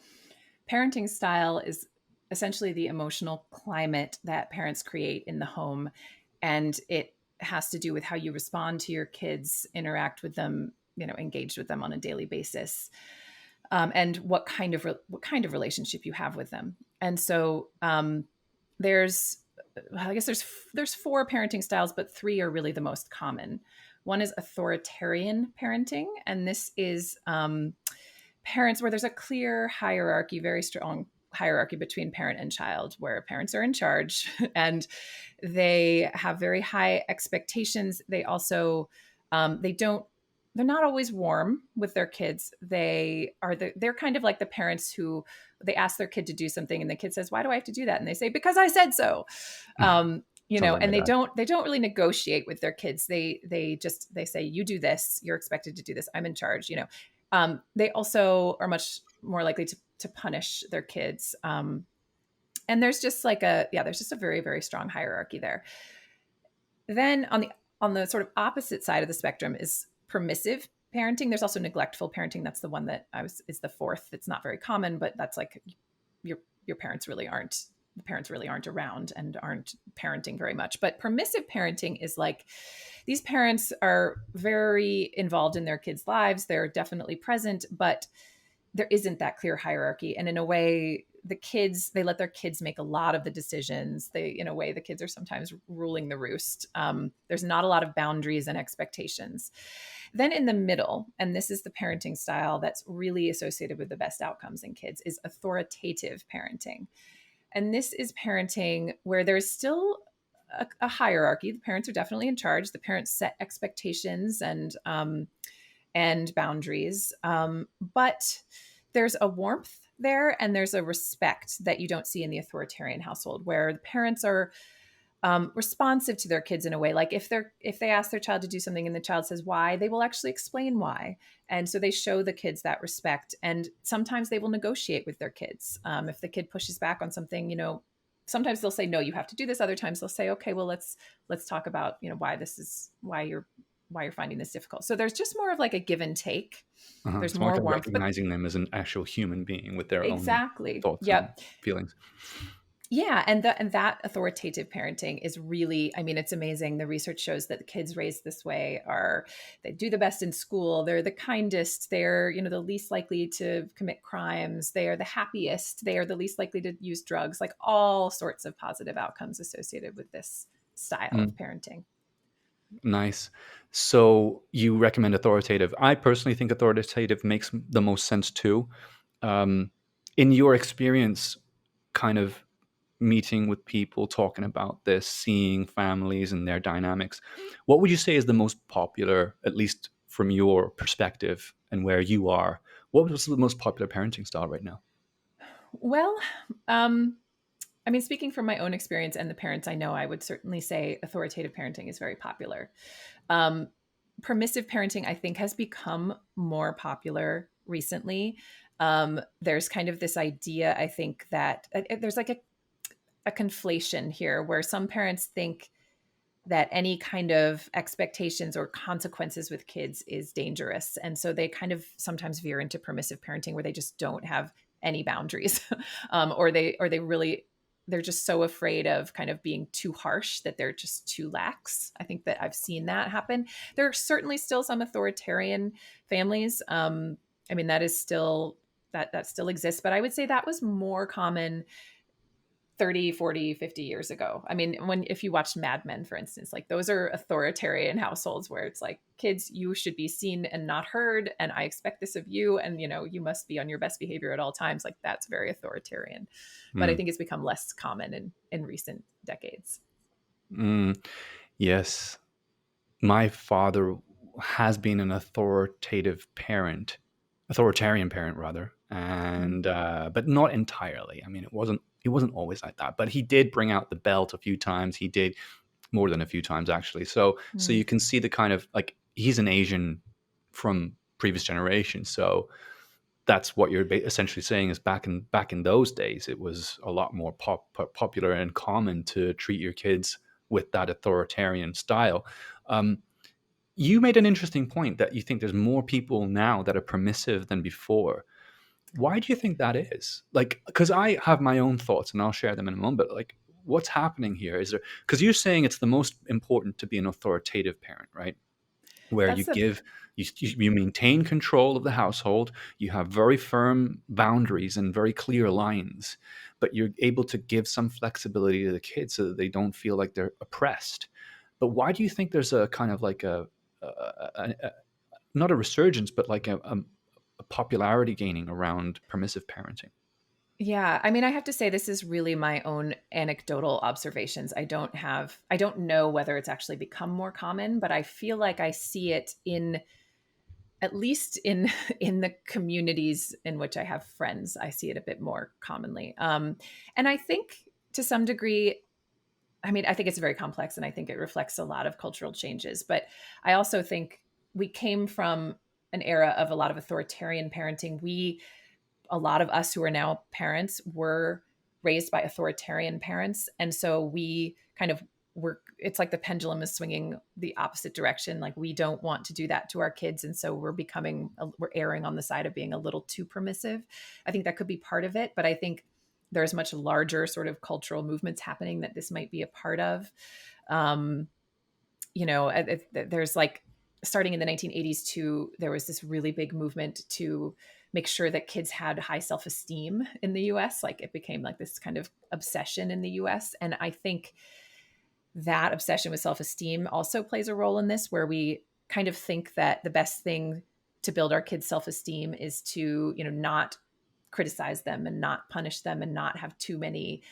parenting style is essentially the emotional climate that parents create in the home. And it has to do with how you respond to your kids, interact with them, engage with them on a daily basis, and what kind of relationship you have with them. And so there's 4 parenting styles, but 3 are really the most common. One is authoritarian parenting, and this is parents where there's a clear hierarchy, very strong hierarchy between parent and child, where parents are in charge and they have very high expectations. They also they're not always warm with their kids. They're kind of like the parents who they ask their kid to do something and the kid says, "Why do I have to do that?" And they say, "Because I said so." And they don't really negotiate with their kids. They say, "You do this, you're expected to do this. I'm in charge." They also are much more likely to punish their kids. And there's just there's just a very, very strong hierarchy there. Then on the sort of opposite side of the spectrum is permissive parenting. There's also neglectful parenting. That's the one that is the 4th. It's not very common, but that's like your parents really aren't around and aren't parenting very much. But permissive parenting is like, these parents are very involved in their kids' lives. They're definitely present, but there isn't that clear hierarchy. And in a way, they let their kids make a lot of the decisions. In a way, the kids are sometimes ruling the roost. There's not a lot of boundaries and expectations. Then in the middle, and this is the parenting style that's really associated with the best outcomes in kids, is authoritative parenting. And this is parenting where there's still a hierarchy. The parents are definitely in charge. The parents set expectations and boundaries. But there's a warmth there, and there's a respect that you don't see in the authoritarian household, where the parents are responsive to their kids in a way. Like if they ask their child to do something and the child says why, they will actually explain why. And so they show the kids that respect. And sometimes they will negotiate with their kids. If the kid pushes back on something, sometimes they'll say, "No, you have to do this." Other times they'll say, "Okay, well, let's talk about, why you're finding this difficult." So there's just more of like a give and take. There's it's more like warmth, recognizing them as an actual human being with their exactly. own thoughts Yep. and feelings. Yeah, and that authoritative parenting is really, I mean, it's amazing. The research shows that the kids raised this way are they do the best in school, they're the kindest, they're, the least likely to commit crimes, they are the happiest, they are the least likely to use drugs, like all sorts of positive outcomes associated with this style of Mm, parenting. nice. So you recommend authoritative. I personally think authoritative makes the most sense too. Um, in your experience, kind of meeting with people, talking about this, seeing families and their dynamics, what would you say is the most popular, at least from your perspective and where you are? What was the most popular parenting style right now? Well, um, I mean, speaking from my own experience and the parents I know, I would certainly say authoritative parenting is very popular. Um, Permissive parenting, I think, has become more popular recently. There's kind of this idea, I think, that there's like a conflation here where some parents think that any kind of expectations or consequences with kids is dangerous. And so they kind of sometimes veer into permissive parenting where they just don't have any boundaries. Or they really they're just so afraid of kind of being too harsh that they're just too lax. I think that I've seen that happen. There are certainly still some authoritarian families. I mean, that is still that still exists, but I would say that was more common 30, 40, 50 years ago. I mean, when if you watched Mad Men, for instance, like those are authoritarian households where it's like, kids, you should be seen and not heard, and I expect this of you, and you must be on your best behavior at all times. Like that's very authoritarian. But I Mm, think it's become less common in recent decades. mm, yes. My father has been an authoritarian parent rather, Mm. and but not entirely. I mean, it wasn't always like that. But he did bring out the belt a few times. He did more than a few times actually. So Mm. you can see the kind of like he's an Asian from previous generations. So that's what you're essentially saying is back in those days, it was a lot more popular and common to treat your kids with that authoritarian style. Um, you made an interesting point that you think there's more people now that are permissive than before. Why do you think that is? Like, because I have my own thoughts and I'll share them in a moment. But like, what's happening here? Is there, because you're saying it's the most important to be an authoritative parent, right? Where you That's a give, you maintain control of the household, you have very firm boundaries and very clear lines, but you're able to give some flexibility to the kids so that they don't feel like they're oppressed. But why do you think there's a kind of like a not a resurgence, but like a popularity gaining around permissive parenting? Yeah, I mean, I have to say this is really my own anecdotal observations. I don't know whether it's actually become more common, but I feel like I see it in at least in in the communities in which I have friends. I see it a bit more commonly. And I think to some degree, I mean, I think it's very complex and I think it reflects a lot of cultural changes, but I also think we came from an era of a lot of authoritarian parenting. A lot of us who are now parents were raised by authoritarian parents, and so we kind of were it's like the pendulum is swinging the opposite direction. Like we don't want to do that to our kids, and so we're erring on the side of being a little too permissive. I think that could be part of it, but I think there's much larger sort of cultural movements happening that this might be a part of. um, there's like starting in the 1980s too, there was this really big movement to make sure that kids had high self-esteem in the US. Like it became like this kind of obsession in the US. And I think that obsession with self-esteem also plays a role in this, where we kind of think that the best thing to build our kids' self-esteem is to, not criticize them and not punish them and not have too many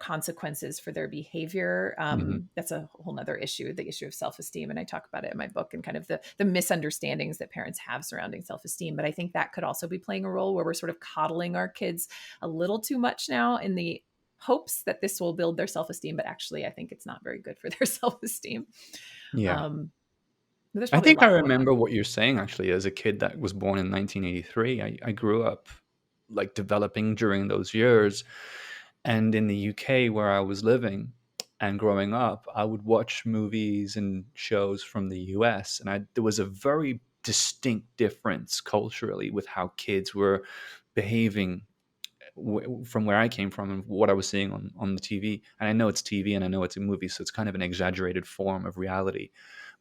consequences for their behavior. Hmm. That's a whole nother issue, the issue of self-esteem. And I talk about it in my book and kind of the misunderstandings that parents have surrounding self-esteem. But I think that could also be playing a role where we're sort of coddling our kids a little too much now in the hopes that this will build their self-esteem. But actually, I think it's not very good for their self-esteem. Yeah. Um, there's I probably a think I lot going on. remember what you're saying actually as a kid that was born in 1983. I grew up like developing during those years. And in the UK where I was living and growing up, I would watch movies and shows from the US. And there was a very distinct difference culturally with how kids were behaving from where I came from and what I was seeing on the TV. And I know it's TV and I know it's a movie, so it's kind of an exaggerated form of reality.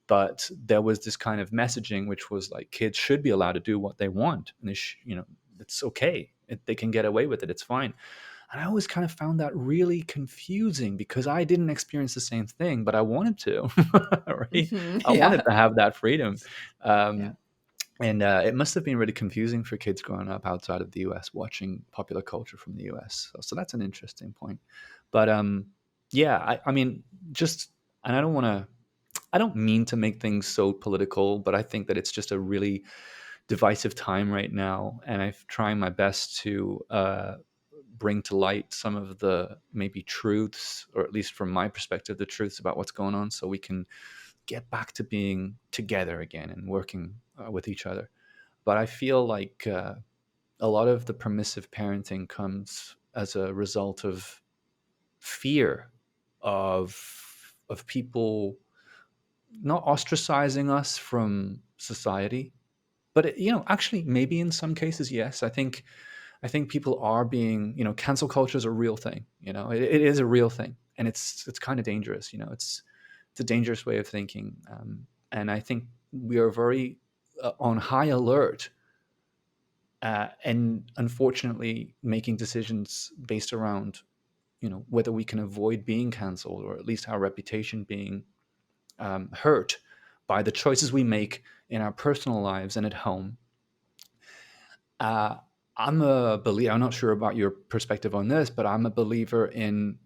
But there was this kind of messaging, which was like kids should be allowed to do what they want, and it's okay. They can get away with it. It's fine. And I always kind of found that really confusing because I didn't experience the same thing, but I wanted to, right? I wanted Yeah. to have that freedom. Yeah. Um, and it must have been really confusing for kids growing up outside of the US watching popular culture from the US. So that's an interesting point. But yeah, I mean, just, and I don't mean to make things so political, but I think that it's just a really divisive time right now. And I'm trying my best to bring to light some of the maybe truths, or at least from my perspective, the truths about what's going on, so we can get back to being together again and working with each other. But I feel like a lot of the permissive parenting comes as a result of fear of people not ostracizing us from society, but actually, maybe in some cases, yes. I think people are being, cancel culture is a real thing. It is a real thing, and it's kind of dangerous. It's a dangerous way of thinking, and I think we are very on high alert, and unfortunately making decisions based around whether we can avoid being canceled, or at least our reputation being hurt by the choices we make in our personal lives and at home. Uh, I'm a believer. I'm not sure about your perspective on this, but I'm a believer in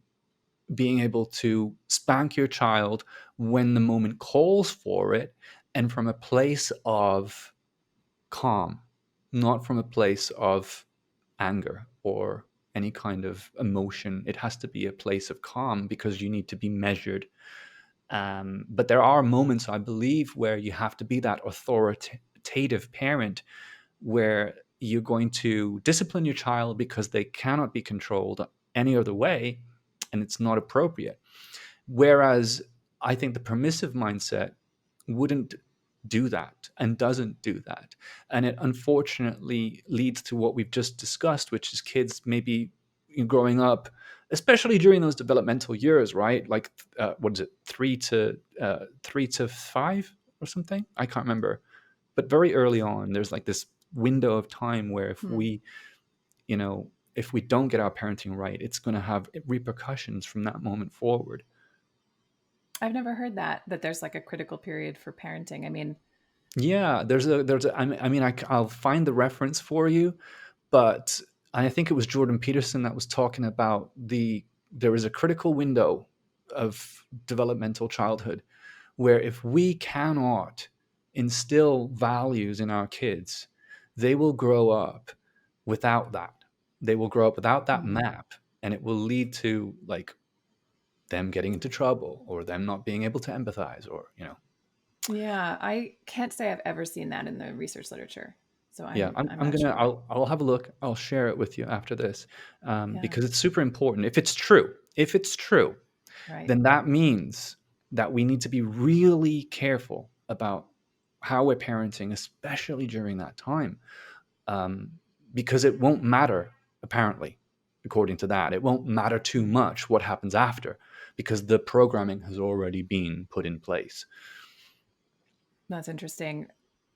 being able to spank your child when the moment calls for it, and from a place of calm, not from a place of anger or any kind of emotion. It has to be a place of calm because you need to be measured. But there are moments, I believe, where you have to be that authoritative parent, where you're going to discipline your child because they cannot be controlled any other way, and it's not appropriate. Whereas I think the permissive mindset wouldn't do that and doesn't do that. And it unfortunately leads to what we've just discussed, which is kids maybe growing up, especially during those developmental years, right? Like, what is it, 3 to 5 or something? I can't remember. But very early on, there's like this window of time where Hmm. if we don't get our parenting right, it's going to have repercussions from that moment forward. I've never heard that there's like a critical period for parenting. I mean, Yeah, I'll find the reference for you, but I think it was Jordan Peterson that was talking about there is a critical window of developmental childhood where if we cannot instill values in our kids, they will grow up without that. They will grow up without that hmm. map, and it will lead to like them getting into trouble or them not being able to empathize, or. Yeah, I can't say I've ever seen that in the research literature. So Yeah, I'm not sure. I'll have a look. I'll share it with you after this, Yeah, because it's super important. If it's true, right. then that means that we need to be really careful about how we're parenting, especially during that time, um, because it won't matter. Apparently, according to that, it won't matter too much what happens after, because the programming has already been put in place. That's interesting.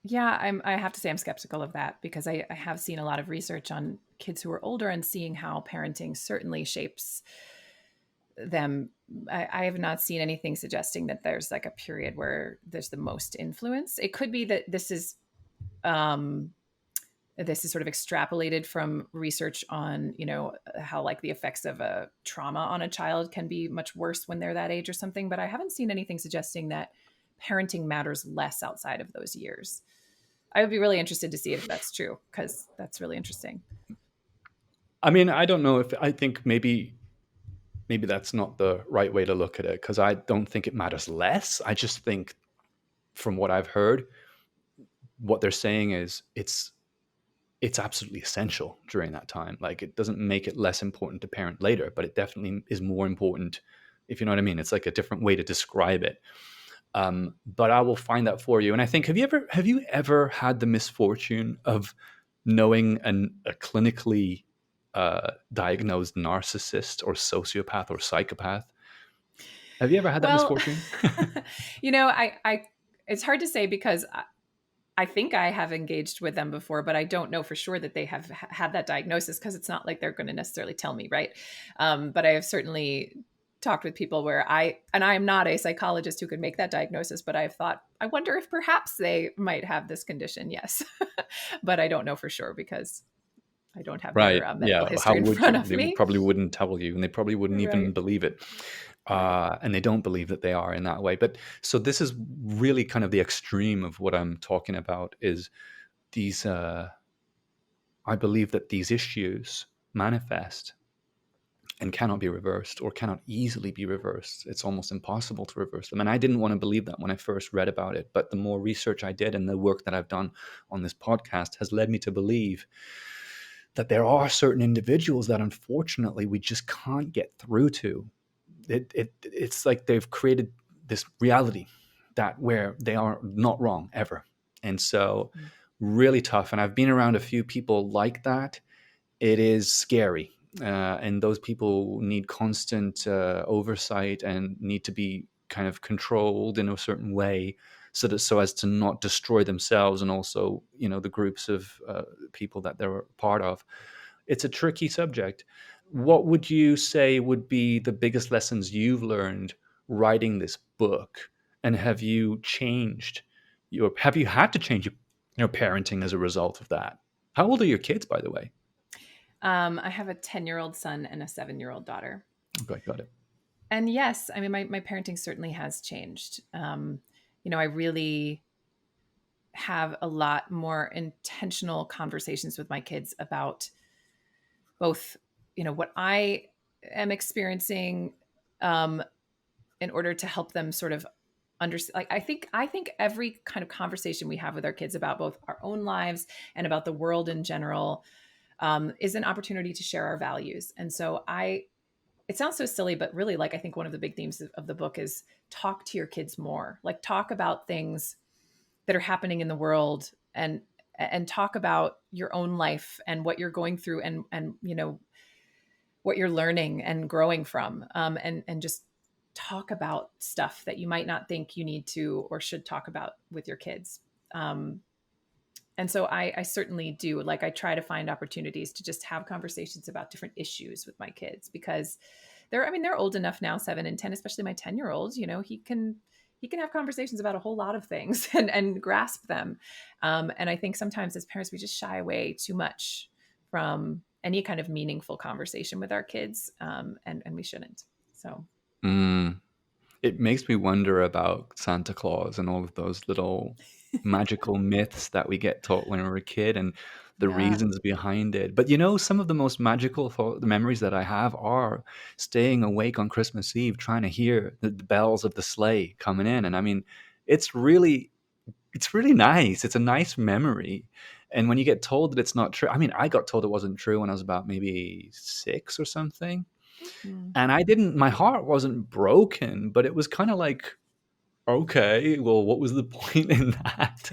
Yeah, I have to say I'm skeptical of that because I have seen a lot of research on kids who are older and seeing how parenting certainly shapes them. I have not seen anything suggesting that there's like a period where there's the most influence. It could be that um this is sort of extrapolated from research on, how like the effects of a trauma on a child can be much worse when they're that age or something, but I haven't seen anything suggesting that parenting matters less outside of those years. I would be really interested to see if that's true because that's really interesting. I mean, I don't know if I think maybe that's not the right way to look at it, because I don't think it matters less. I just think, from what I've heard, what they're saying is it's absolutely essential during that time. Like, it doesn't make it less important to parent later, but it definitely is more important, if you know what I mean. It's like a different way to describe it. But I will find that for you. And I think, have you ever had the misfortune of knowing a clinically diagnosed narcissist or sociopath or psychopath. Have you ever had that Well, misfortune? I it's hard to say because I think I have engaged with them before, but I don't know for sure that they have had that diagnosis because it's not like they're going to necessarily tell me, right? But I have certainly talked with people where and I am not a psychologist who could make that diagnosis, but I've thought, I wonder if perhaps they might have this condition. Yes. But I don't know for sure because I don't have Right. their medical Yeah. How history in would front you? of They me. probably wouldn't tell you, and they probably wouldn't even Right. believe it. Right. And they don't believe that they are in that way. But so this is really kind of the extreme of what I'm talking about is these, I believe that these issues manifest and cannot be reversed or cannot easily be reversed. It's almost impossible to reverse them. And I didn't want to believe that when I first read about it. But the more research I did and the work that I've done on this podcast has led me to believe that there are certain individuals that unfortunately we just can't get through to. It's like they've created this reality that where they are not wrong ever. And so really tough. And I've been around a few people like that. It is scary. And those people need constant oversight and need to be kind of controlled in a certain way so as to not destroy themselves and also the groups of people that they're part of. It's a tricky subject. What would you say would be the biggest lessons you've learned writing this book? And have you had to change your parenting as a result of that? How old are your kids, by the way? I have a 10-year-old son and a 7-year-old daughter. Okay, got it. And yes, I mean, my parenting certainly has changed. I really have a lot more intentional conversations with my kids about both, what I am experiencing, in order to help them sort of understand. Like, I think every kind of conversation we have with our kids about both our own lives and about the world in general, is an opportunity to share our values. And so it sounds so silly, but really, like, I think one of the big themes of the book is talk to your kids more, like talk about things that are happening in the world, and talk about your own life and what you're going through, and what you're learning and growing from, and just talk about stuff that you might not think you need to or should talk about with your kids. And so I certainly do. Like, I try to find opportunities to just have conversations about different issues with my kids, because they're old enough now, 7 and 10, especially my 10-year-old. He can have conversations about a whole lot of things and grasp them. And I think sometimes as parents, we just shy away too much from any kind of meaningful conversation with our kids, and we shouldn't. So. Mm. It makes me wonder about Santa Claus and all of those little magical myths that we get taught when we're a kid and the Yeah. reasons behind it. But some of the most magical the memories that I have are staying awake on Christmas Eve, trying to hear the bells of the sleigh coming in. And I mean, it's really, it's really nice. It's a nice memory. And when you get told that it's not true, I mean, I got told it wasn't true when I was about maybe 6 or something. Mm. And my heart wasn't broken, but it was kind of like, okay, well, what was the point in that?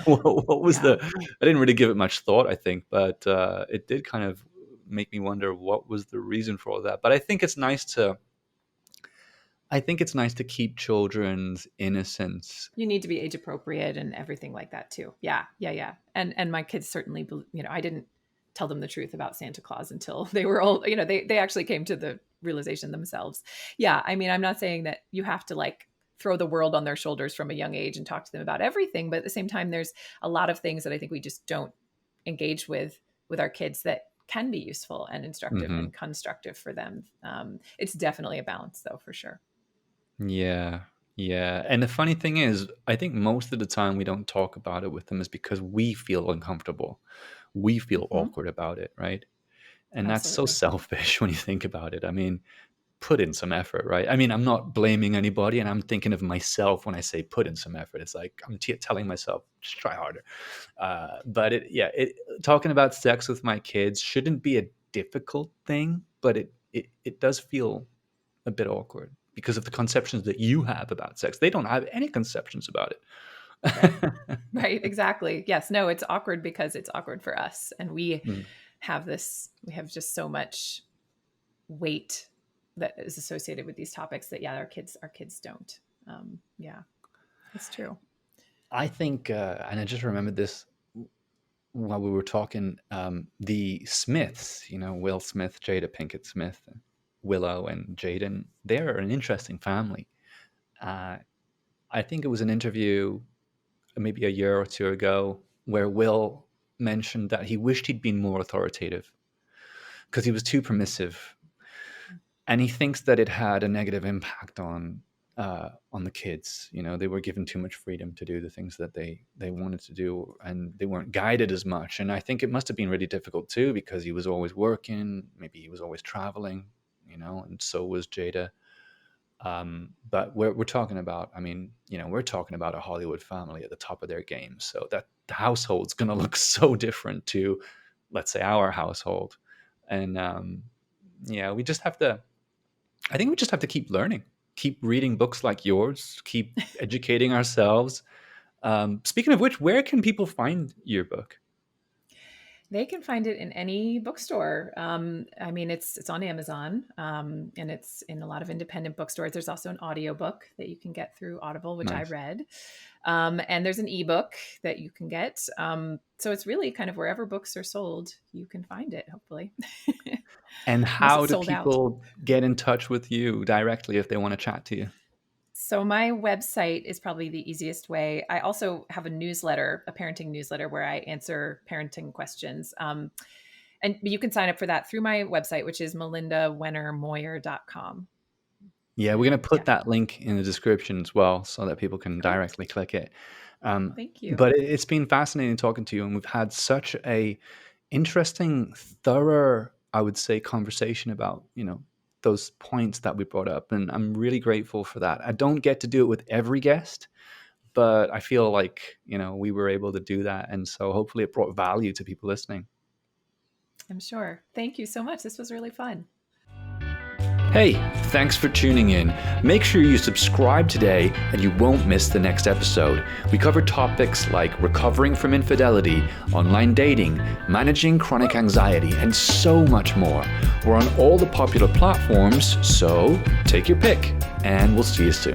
What was Yeah. I didn't really give it much thought, I think, but it did kind of make me wonder what was the reason for all that. But I think it's nice to keep children's innocence. You need to be age appropriate and everything like that too. Yeah, yeah, yeah. And my kids certainly, I didn't tell them the truth about Santa Claus until they were old. They actually came to the realization themselves. Yeah, I mean, I'm not saying that you have to like throw the world on their shoulders from a young age and talk to them about everything, but at the same time, there's a lot of things that I think we just don't engage with our kids that can be useful and instructive Hmm. and constructive for them. It's definitely a balance, though, for sure. Yeah, yeah. And the funny thing is, I think most of the time we don't talk about it with them is because we feel uncomfortable. We feel Hmm. awkward about it, right? And that's so Absolutely. selfish when you think about it. I mean, put in some effort, right? I mean, I'm not blaming anybody, and I'm thinking of myself when I say put in some effort. It's like I'm telling myself, just try harder. But talking about sex with my kids shouldn't be a difficult thing, but it does feel a bit awkward because of the conceptions that you have about sex. They don't have any conceptions about Right. it. Right. Exactly. Yes. No, it's awkward because it's awkward for us. And we Mm. have just so much weight that is associated with these topics that our kids don't. Yeah, it's true. I think, and I just remembered this while we were talking, the Smiths, Will Smith, Jada Pinkett Smith, Willow and Jaden, they're an interesting family. I think it was an interview maybe a year or two ago where Will mentioned that he wished he'd been more authoritative because he was too permissive. And he thinks that it had a negative impact on the kids. They were given too much freedom to do the things that they wanted to do, and they weren't guided as much. And I think it must have been really difficult too, because he was always working. Maybe he was always traveling, and so was Jada. But we're talking about, we're talking about a Hollywood family at the top of their game. So that the household's going to look so different to, let's say, our household. And we just have to, I think we just have to keep learning, keep reading books like yours, keep educating ourselves. Speaking of which, where can people find your book? They can find it in any bookstore. It's on Amazon, and it's in a lot of independent bookstores. There's also an audiobook that you can get through Audible, which Nice. I read. And there's an ebook that you can get. So it's really kind of wherever books are sold, you can find it, hopefully. And how do sold people get in touch with you directly if they want to chat to you? So my website is probably the easiest way. I also have a newsletter, a parenting newsletter, where I answer parenting questions. And you can sign up for that through my website, which is melindawennermoyer.com. Yeah, we're going to put that link in the description as well so that people can directly click it. Thank you. But it's been fascinating talking to you, and we've had such a interesting, thorough, I would say, conversation about, those points that we brought up. And I'm really grateful for that. I don't get to do it with every guest, but I feel like, we were able to do that. And so hopefully it brought value to people listening. I'm sure. Thank you so much. This was really fun. Hey, thanks for tuning in. Make sure you subscribe today and you won't miss the next episode. We cover topics like recovering from infidelity, online dating, managing chronic anxiety, and so much more. We're on all the popular platforms, so take your pick, and we'll see you soon.